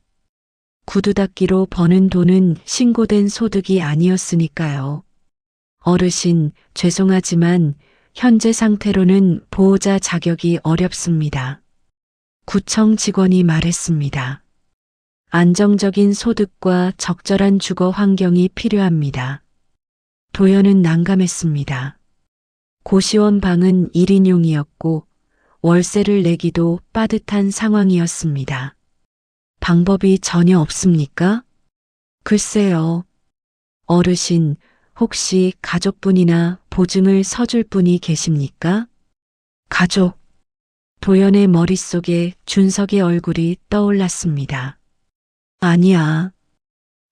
C: 구두 닦기로 버는 돈은 신고된 소득이 아니었으니까요. 어르신, 죄송하지만 현재 상태로는 보호자 자격이 어렵습니다. 구청 직원이 말했습니다. 안정적인 소득과 적절한 주거 환경이 필요합니다. 도연은 난감했습니다. 고시원 방은 1인용이었고 월세를 내기도 빠듯한 상황이었습니다. 방법이 전혀 없습니까? 글쎄요. 어르신, 혹시 가족분이나 보증을 서줄 분이 계십니까? 가족. 도연의 머릿속에 준석의 얼굴이 떠올랐습니다. 아니야.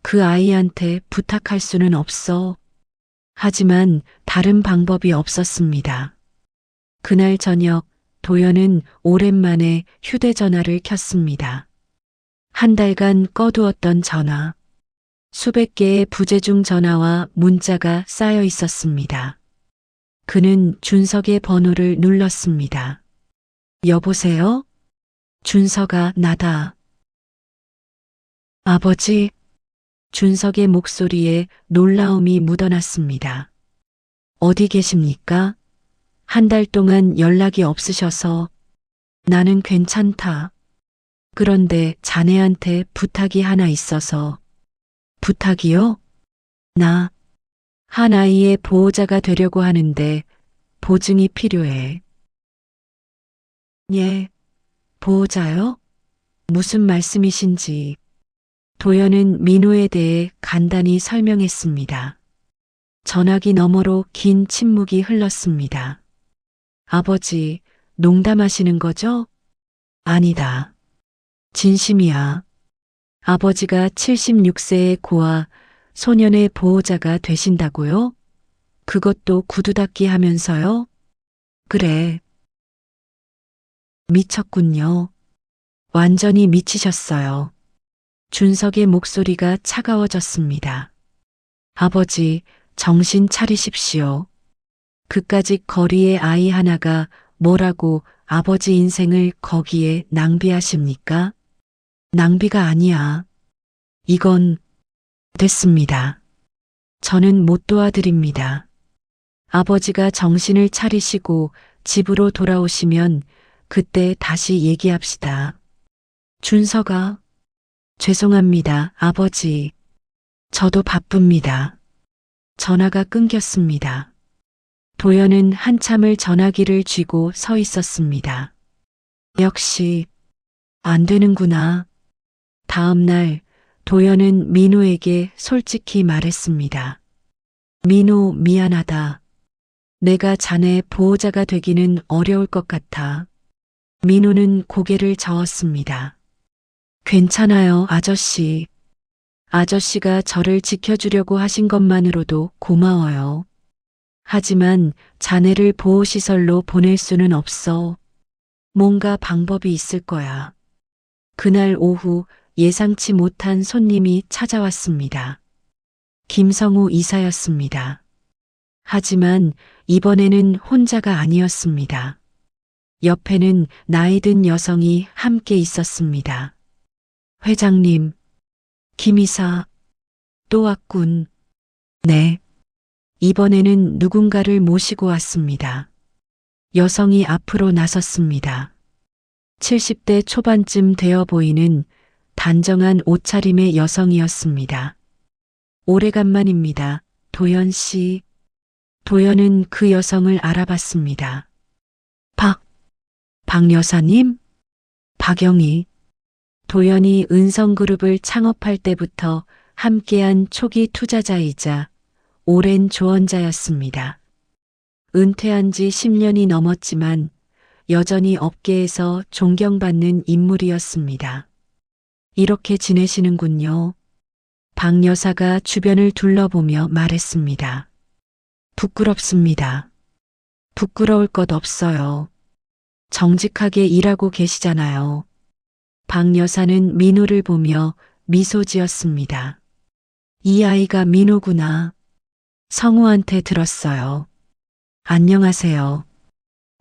C: 그 아이한테 부탁할 수는 없어. 하지만 다른 방법이 없었습니다. 그날 저녁 도연은 오랜만에 휴대전화를 켰습니다. 한 달간 꺼두었던 전화. 수백 개의 부재중 전화와 문자가 쌓여 있었습니다. 그는 준석의 번호를 눌렀습니다. 여보세요? 준석아, 나다. 아버지. 준석의 목소리에 놀라움이 묻어났습니다. 어디 계십니까? 한 달 동안 연락이 없으셔서. 나는 괜찮다. 그런데 자네한테 부탁이 하나 있어서. 부탁이요? 나 한 아이의 보호자가 되려고 하는데 보증이 필요해. 예, 보호자요? 무슨 말씀이신지. 도연은 민호에 대해 간단히 설명했습니다. 전화기 너머로 긴 침묵이 흘렀습니다. 아버지, 농담하시는 거죠? 아니다. 진심이야. 아버지가 76세의 고아 소년의 보호자가 되신다고요? 그것도 구두 닦기 하면서요? 그래. 미쳤군요. 완전히 미치셨어요. 준석의 목소리가 차가워졌습니다. 아버지, 정신 차리십시오. 그까짓 거리의 아이 하나가 뭐라고 아버지 인생을 거기에 낭비하십니까? 낭비가 아니야. 이건 됐습니다. 저는 못 도와드립니다. 아버지가 정신을 차리시고 집으로 돌아오시면 그때 다시 얘기합시다. 준석아, 죄송합니다, 아버지. 저도 바쁩니다. 전화가 끊겼습니다. 도연은 한참을 전화기를 쥐고 서 있었습니다. 역시 안 되는구나. 다음 날 도연은 민호에게 솔직히 말했습니다. 민호, 미안하다. 내가 자네 보호자가 되기는 어려울 것 같아. 민호는 고개를 저었습니다. 괜찮아요, 아저씨. 아저씨가 저를 지켜주려고 하신 것만으로도 고마워요. 하지만 자네를 보호시설로 보낼 수는 없어. 뭔가 방법이 있을 거야. 그날 오후 예상치 못한 손님이 찾아왔습니다. 김성우 이사였습니다. 하지만 이번에는 혼자가 아니었습니다. 옆에는 나이 든 여성이 함께 있었습니다. 회장님, 김 이사, 또 왔군. 네. 이번에는 누군가를 모시고 왔습니다. 여성이 앞으로 나섰습니다. 70대 초반쯤 되어 보이는 단정한 옷차림의 여성이었습니다. 오래간만입니다, 도연 씨. 도연은 그 여성을 알아봤습니다. 박 여사님? 박영희. 도연이 은성그룹을 창업할 때부터 함께한 초기 투자자이자 오랜 조언자였습니다. 은퇴한 지 10년이 넘었지만 여전히 업계에서 존경받는 인물이었습니다. 이렇게 지내시는군요. 박 여사가 주변을 둘러보며 말했습니다. 부끄럽습니다. 부끄러울 것 없어요. 정직하게 일하고 계시잖아요. 박 여사는 민호를 보며 미소 지었습니다. 이 아이가 민호구나. 성우한테 들었어요. 안녕하세요.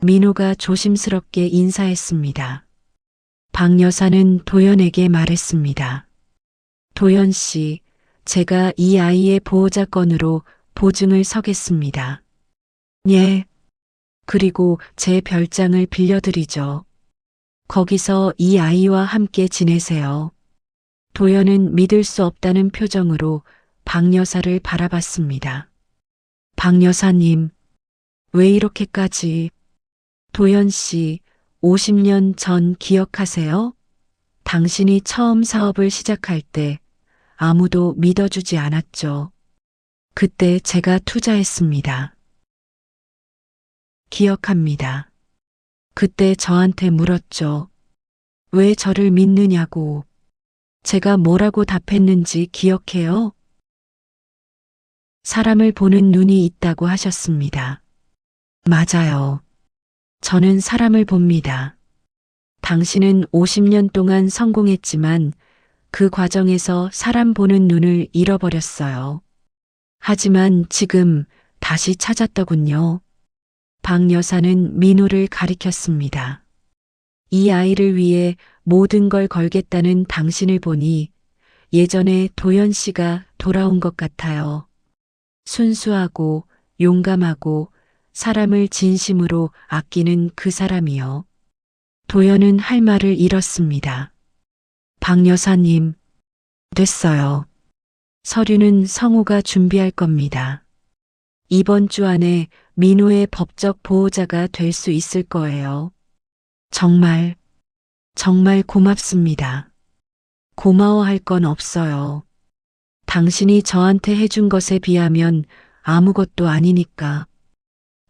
C: 민호가 조심스럽게 인사했습니다. 박 여사는 도연에게 말했습니다. 도연 씨, 제가 이 아이의 보호자건으로 보증을 서겠습니다. 예. 그리고 제 별장을 빌려드리죠. 거기서 이 아이와 함께 지내세요. 도연은 믿을 수 없다는 표정으로 박 여사를 바라봤습니다. 박 여사님, 왜 이렇게까지? 도연 씨, 50년 전 기억하세요? 당신이 처음 사업을 시작할 때 아무도 믿어주지 않았죠. 그때 제가 투자했습니다. 기억합니다. 그때 저한테 물었죠. 왜 저를 믿느냐고. 제가 뭐라고 답했는지 기억해요? 사람을 보는 눈이 있다고 하셨습니다. 맞아요. 저는 사람을 봅니다. 당신은 50년 동안 성공했지만 그 과정에서 사람 보는 눈을 잃어버렸어요. 하지만 지금 다시 찾았더군요. 박 여사는 민호를 가리켰습니다. 이 아이를 위해 모든 걸 걸겠다는 당신을 보니 예전에 도연 씨가 돌아온 것 같아요. 순수하고 용감하고 사람을 진심으로 아끼는 그 사람이요. 도연은 할 말을 잃었습니다. 박 여사님, 됐어요. 서류는 성우가 준비할 겁니다. 이번 주 안에 민호의 법적 보호자가 될 수 있을 거예요. 정말 고맙습니다. 고마워할 건 없어요. 당신이 저한테 해준 것에 비하면 아무것도 아니니까.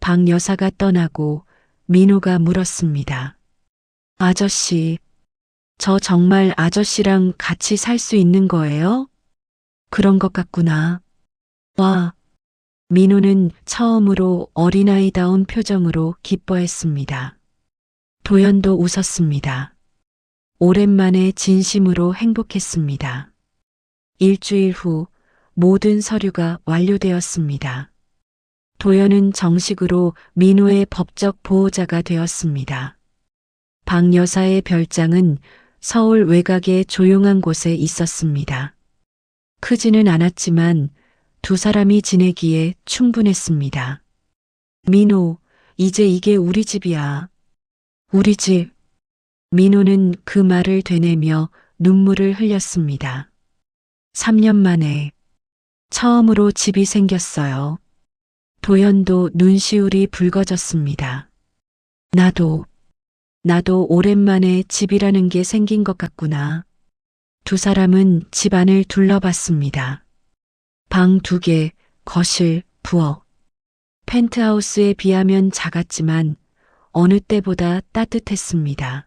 C: 박 여사가 떠나고 민호가 물었습니다. 아저씨, 저 정말 아저씨랑 같이 살 수 있는 거예요? 그런 것 같구나. 와. 민호는 처음으로 어린아이다운 표정으로 기뻐했습니다. 도연도 웃었습니다. 오랜만에 진심으로 행복했습니다. 일주일 후 모든 서류가 완료되었습니다. 도연은 정식으로 민호의 법적 보호자가 되었습니다. 박 여사의 별장은 서울 외곽의 조용한 곳에 있었습니다. 크지는 않았지만 두 사람이 지내기에 충분했습니다. 민호, 이제 이게 우리 집이야. 우리 집. 민호는 그 말을 되뇌며 눈물을 흘렸습니다. 3년 만에 처음으로 집이 생겼어요. 도연도 눈시울이 붉어졌습니다. 나도 오랜만에 집이라는 게 생긴 것 같구나. 두 사람은 집안을 둘러봤습니다. 방 2개, 거실, 부엌. 펜트하우스에 비하면 작았지만 어느 때보다 따뜻했습니다.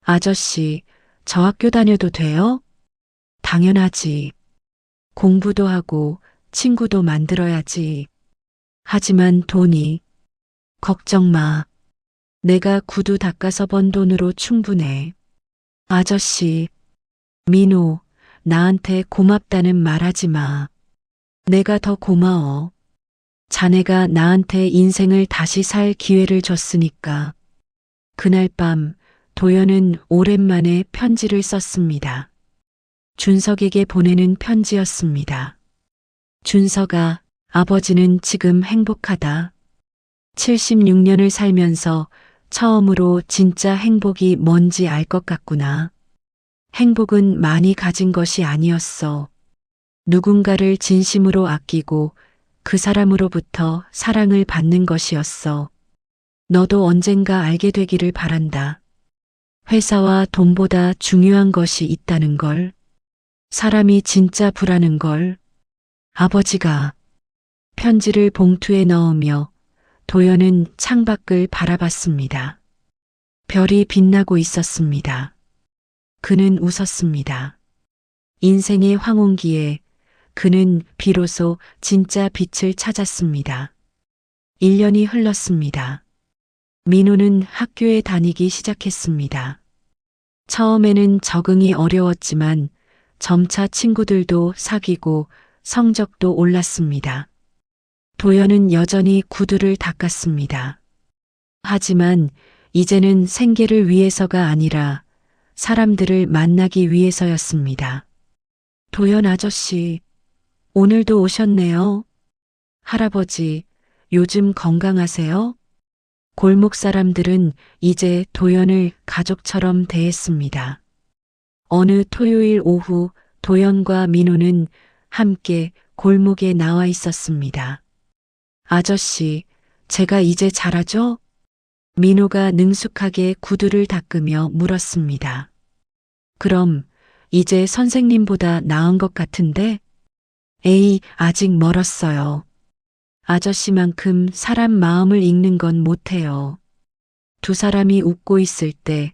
C: 아저씨, 저 학교 다녀도 돼요? 당연하지. 공부도 하고 친구도 만들어야지. 하지만 돈이. 걱정 마. 내가 구두 닦아서 번 돈으로 충분해. 아저씨, 민호, 나한테 고맙다는 말하지 마. 내가 더 고마워. 자네가 나한테 인생을 다시 살 기회를 줬으니까. 그날 밤 도연은 오랜만에 편지를 썼습니다. 준석에게 보내는 편지였습니다. 준석아, 아버지는 지금 행복하다. 76년을 살면서 처음으로 진짜 행복이 뭔지 알 것 같구나. 행복은 많이 가진 것이 아니었어. 누군가를 진심으로 아끼고 그 사람으로부터 사랑을 받는 것이었어. 너도 언젠가 알게 되기를 바란다. 회사와 돈보다 중요한 것이 있다는 걸. 사람이 진짜 부라는 걸. 아버지가 편지를 봉투에 넣으며 도연은 창밖을 바라봤습니다. 별이 빛나고 있었습니다. 그는 웃었습니다. 인생의 황혼기에 그는 비로소 진짜 빛을 찾았습니다. 1년이 흘렀습니다. 민호는 학교에 다니기 시작했습니다. 처음에는 적응이 어려웠지만 점차 친구들도 사귀고 성적도 올랐습니다. 도연은 여전히 구두를 닦았습니다. 하지만 이제는 생계를 위해서가 아니라 사람들을 만나기 위해서였습니다. 도연 아저씨, 오늘도 오셨네요. 할아버지, 요즘 건강하세요? 골목 사람들은 이제 도연을 가족처럼 대했습니다. 어느 토요일 오후 도연과 민호는 함께 골목에 나와 있었습니다. 아저씨, 제가 이제 잘하죠? 민호가 능숙하게 구두를 닦으며 물었습니다. 그럼 이제 선생님보다 나은 것 같은데? 에이, 아직 멀었어요. 아저씨만큼 사람 마음을 읽는 건 못해요. 두 사람이 웃고 있을 때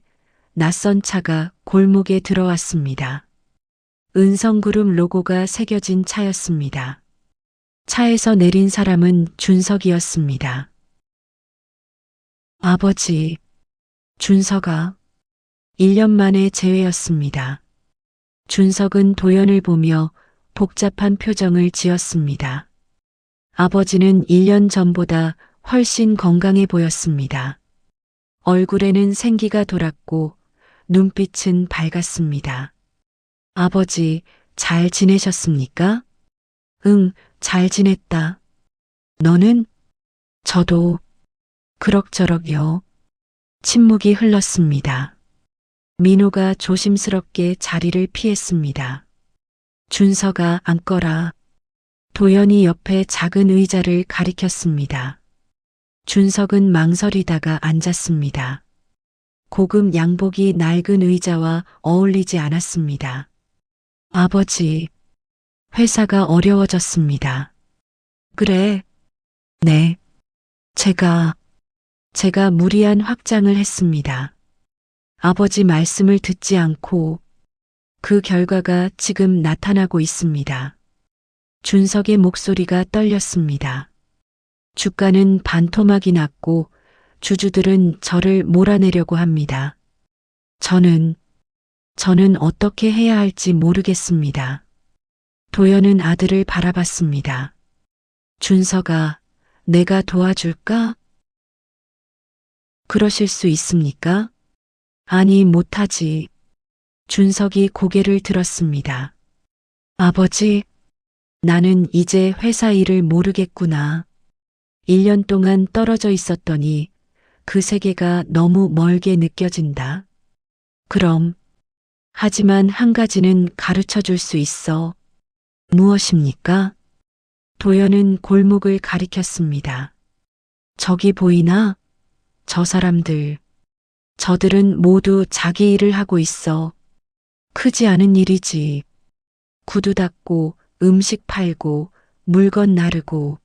C: 낯선 차가 골목에 들어왔습니다. 은성그룹 로고가 새겨진 차였습니다. 차에서 내린 사람은 준석이었습니다. 아버지, 준서가 1년 만에 재회였습니다. 준석은 도연을 보며 복잡한 표정을 지었습니다. 아버지는 1년 전보다 훨씬 건강해 보였습니다. 얼굴에는 생기가 돌았고 눈빛은 밝았습니다. 아버지, 잘 지내셨습니까? 응, 잘 지냈다. 너는? 저도 그럭저럭요. 침묵이 흘렀습니다. 민호가 조심스럽게 자리를 피했습니다. 준서가 앉거라. 도연이 옆에 작은 의자를 가리켰습니다. 준석은 망설이다가 앉았습니다. 고급 양복이 낡은 의자와 어울리지 않았습니다. 아버지, 회사가 어려워졌습니다. 그래? 네. 제가 무리한 확장을 했습니다. 아버지 말씀을 듣지 않고 그 결과가 지금 나타나고 있습니다. 준석의 목소리가 떨렸습니다. 주가는 반토막이 났고 주주들은 저를 몰아내려고 합니다. 저는 어떻게 해야 할지 모르겠습니다. 도연은 아들을 바라봤습니다. 준서가 내가 도와줄까? 그러실 수 있습니까? 아니, 못하지. 준석이 고개를 들었습니다. 아버지, 나는 이제 회사 일을 모르겠구나. 1년 동안 떨어져 있었더니 그 세계가 너무 멀게 느껴진다. 그럼, 하지만 한 가지는 가르쳐 줄 수 있어. 무엇입니까? 도연은 골목을 가리켰습니다. 저기 보이나? 저 사람들. 저들은 모두 자기 일을 하고 있어. 크지 않은 일이지. 구두 닦고, 음식 팔고, 물건 나르고.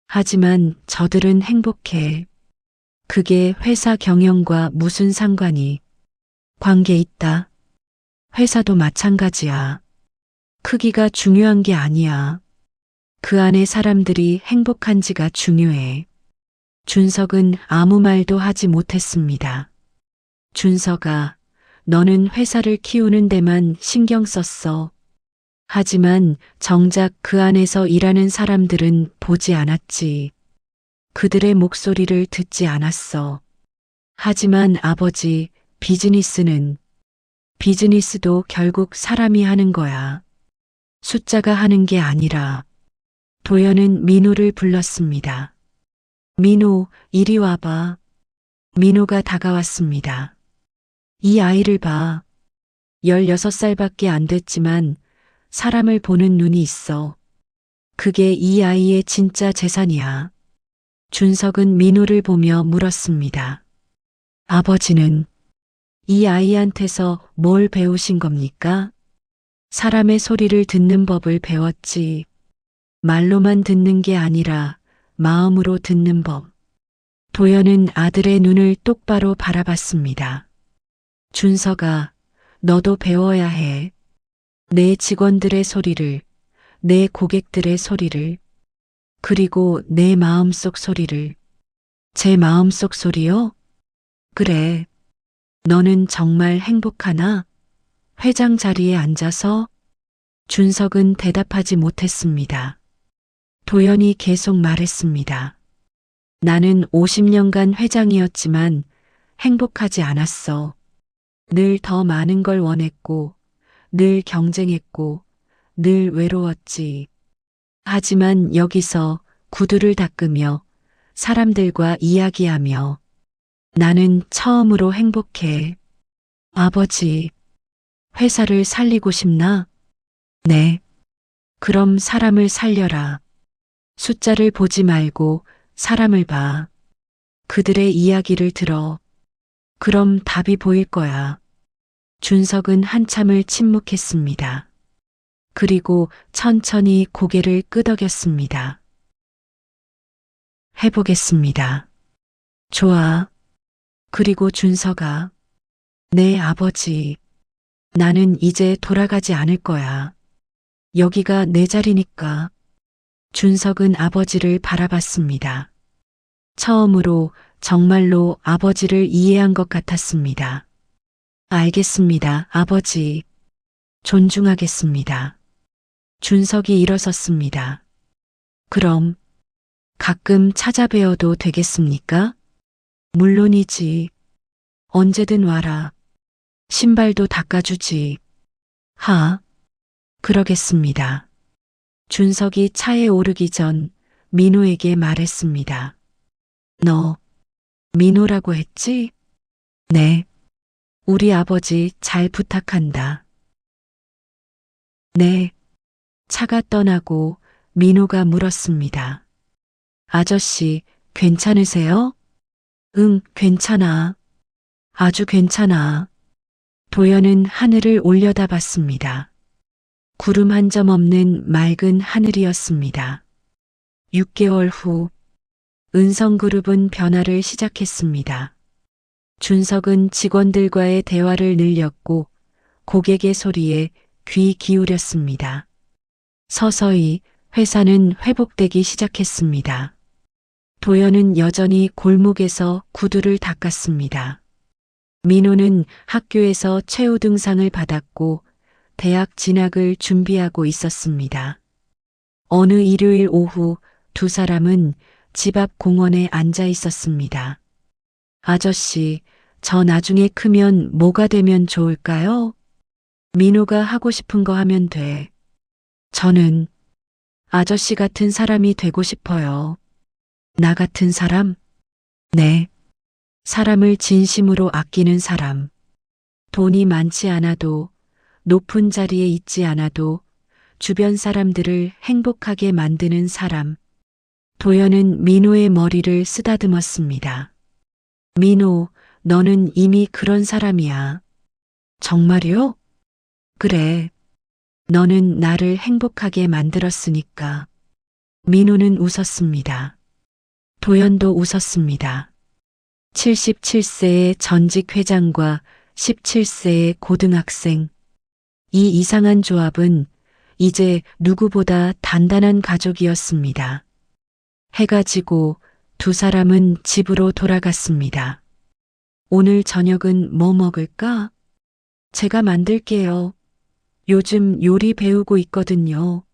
C: 하지만 저들은 행복해. 그게 회사 경영과 무슨 상관이? 관계 있다. 회사도 마찬가지야. 크기가 중요한 게 아니야. 그 안에 사람들이 행복한지가 중요해. 준석은 아무 말도 하지 못했습니다. 준석아, 너는 회사를 키우는 데만 신경 썼어. 하지만 정작 그 안에서 일하는 사람들은 보지 않았지. 그들의 목소리를 듣지 않았어. 하지만 아버지, 비즈니스도 결국 사람이 하는 거야. 숫자가 하는 게 아니라. 도연은 민호를 불렀습니다. 민호, 이리 와봐. 민호가 다가왔습니다. 이 아이를 봐. 16살밖에 안 됐지만 사람을 보는 눈이 있어. 그게 이 아이의 진짜 재산이야. 준석은 민호를 보며 물었습니다. 아버지는 이 아이한테서 뭘 배우신 겁니까? 사람의 소리를 듣는 법을 배웠지. 말로만 듣는 게 아니라 마음으로 듣는 법. 도연은 아들의 눈을 똑바로 바라봤습니다. 준석아, 너도 배워야 해. 내 직원들의 소리를, 내 고객들의 소리를, 그리고 내 마음속 소리를. 제 마음속 소리요? 그래. 너는 정말 행복하나? 회장 자리에 앉아서? 준석은 대답하지 못했습니다. 도연이 계속 말했습니다. 나는 50년간 회장이었지만 행복하지 않았어. 늘 더 많은 걸 원했고, 늘 경쟁했고, 늘 외로웠지. 하지만 여기서 구두를 닦으며 사람들과 이야기하며 나는 처음으로 행복해. 아버지, 회사를 살리고 싶나? 네. 그럼 사람을 살려라. 숫자를 보지 말고 사람을 봐. 그들의 이야기를 들어. 그럼 답이 보일 거야. 준석은 한참을 침묵했습니다. 그리고 천천히 고개를 끄덕였습니다. 해보겠습니다. 좋아. 그리고 준석아, 내 아버지, 나는 이제 돌아가지 않을 거야. 여기가 내 자리니까. 준석은 아버지를 바라봤습니다. 처음으로 정말로 아버지를 이해한 것 같았습니다. 알겠습니다, 아버지. 존중하겠습니다. 준석이 일어섰습니다. 그럼 가끔 찾아뵈어도 되겠습니까? 물론이지. 언제든 와라. 신발도 닦아주지. 그러겠습니다. 준석이 차에 오르기 전 민호에게 말했습니다. 너 민호라고 했지? 네. 우리 아버지 잘 부탁한다. 네. 차가 떠나고 민호가 물었습니다. 아저씨, 괜찮으세요? 응, 괜찮아. 아주 괜찮아. 도연은 하늘을 올려다봤습니다. 구름 한 점 없는 맑은 하늘이었습니다. 6개월 후, 은성그룹은 변화를 시작했습니다. 준석은 직원들과의 대화를 늘렸고 고객의 소리에 귀 기울였습니다. 서서히 회사는 회복되기 시작했습니다. 도연은 여전히 골목에서 구두를 닦았습니다. 민호는 학교에서 최우등상을 받았고 대학 진학을 준비하고 있었습니다. 어느 일요일 오후 두 사람은 집 앞 공원에 앉아 있었습니다. 아저씨, 저 나중에 크면 뭐가 되면 좋을까요? 민호가 하고 싶은 거 하면 돼. 저는 아저씨 같은 사람이 되고 싶어요. 나 같은 사람? 네. 사람을 진심으로 아끼는 사람. 돈이 많지 않아도, 높은 자리에 있지 않아도 주변 사람들을 행복하게 만드는 사람. 도연은 민호의 머리를 쓰다듬었습니다. 민호, 너는 이미 그런 사람이야. 정말요? 그래. 너는 나를 행복하게 만들었으니까. 민호는 웃었습니다. 도연도 웃었습니다. 77세의 전직 회장과 17세의 고등학생. 이 이상한 조합은 이제 누구보다 단단한 가족이었습니다. 해가 지고 두 사람은 집으로 돌아갔습니다. 오늘 저녁은 뭐 먹을까? 제가 만들게요. 요즘 요리 배우고 있거든요.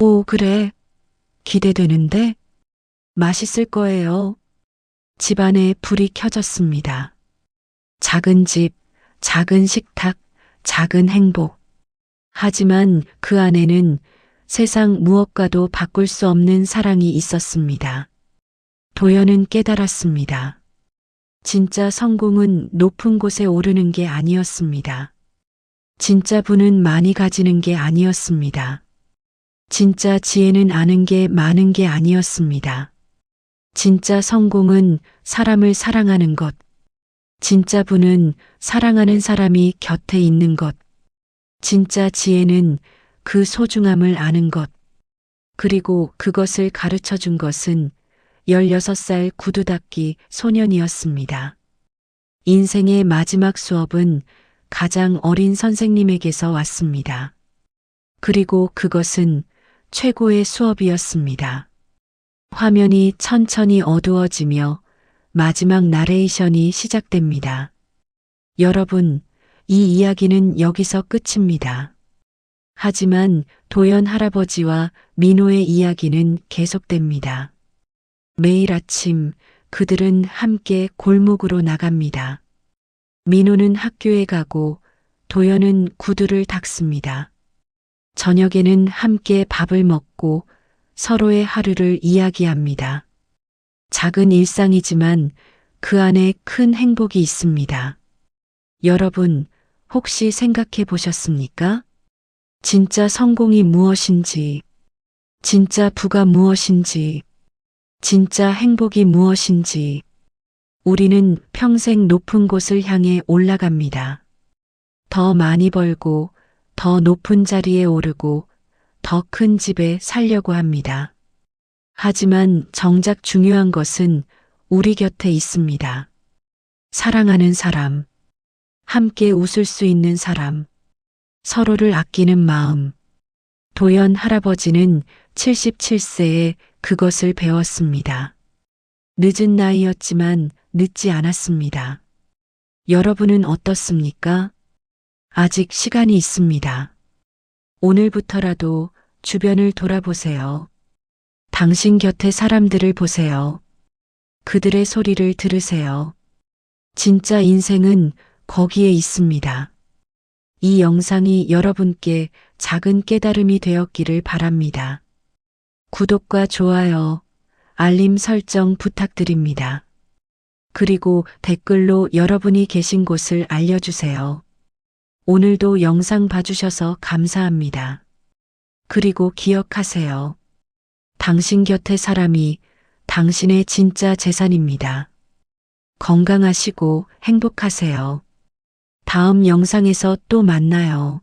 C: 오, 그래. 기대되는데? 맛있을 거예요. 집안에 불이 켜졌습니다. 작은 집, 작은 식탁, 작은 행복. 하지만 그 안에는 세상 무엇과도 바꿀 수 없는 사랑이 있었습니다. 도연은 깨달았습니다. 진짜 성공은 높은 곳에 오르는 게 아니었습니다. 진짜 부는 많이 가지는 게 아니었습니다. 진짜 지혜는 아는 게 많은 게 아니었습니다. 진짜 성공은 사람을 사랑하는 것. 진짜 부는 사랑하는 사람이 곁에 있는 것. 진짜 지혜는 그 소중함을 아는 것. 그리고 그것을 가르쳐 준 것은 16살 구두 닦기 소년이었습니다. 인생의 마지막 수업은 가장 어린 선생님에게서 왔습니다. 그리고 그것은 최고의 수업이었습니다. 화면이 천천히 어두워지며 마지막 나레이션이 시작됩니다. 여러분, 이 이야기는 여기서 끝입니다. 하지만 도연 할아버지와 민호의 이야기는 계속됩니다. 매일 아침 그들은 함께 골목으로 나갑니다. 민호는 학교에 가고 도연은 구두를 닦습니다. 저녁에는 함께 밥을 먹고 서로의 하루를 이야기합니다. 작은 일상이지만 그 안에 큰 행복이 있습니다. 여러분, 혹시 생각해 보셨습니까? 진짜 성공이 무엇인지, 진짜 부가 무엇인지, 진짜 행복이 무엇인지. 우리는 평생 높은 곳을 향해 올라갑니다. 더 많이 벌고, 더 높은 자리에 오르고, 더 큰 집에 살려고 합니다. 하지만 정작 중요한 것은 우리 곁에 있습니다. 사랑하는 사람, 함께 웃을 수 있는 사람, 서로를 아끼는 마음. 도연 할아버지는 77세에 그것을 배웠습니다. 늦은 나이였지만 늦지 않았습니다. 여러분은 어떻습니까? 아직 시간이 있습니다. 오늘부터라도 주변을 돌아보세요. 당신 곁의 사람들을 보세요. 그들의 소리를 들으세요. 진짜 인생은 거기에 있습니다. 이 영상이 여러분께 작은 깨달음이 되었기를 바랍니다. 구독과 좋아요, 알림 설정 부탁드립니다. 그리고 댓글로 여러분이 계신 곳을 알려주세요. 오늘도 영상 봐주셔서 감사합니다. 그리고 기억하세요. 당신 곁의 사람이 당신의 진짜 재산입니다. 건강하시고 행복하세요. 다음 영상에서 또 만나요.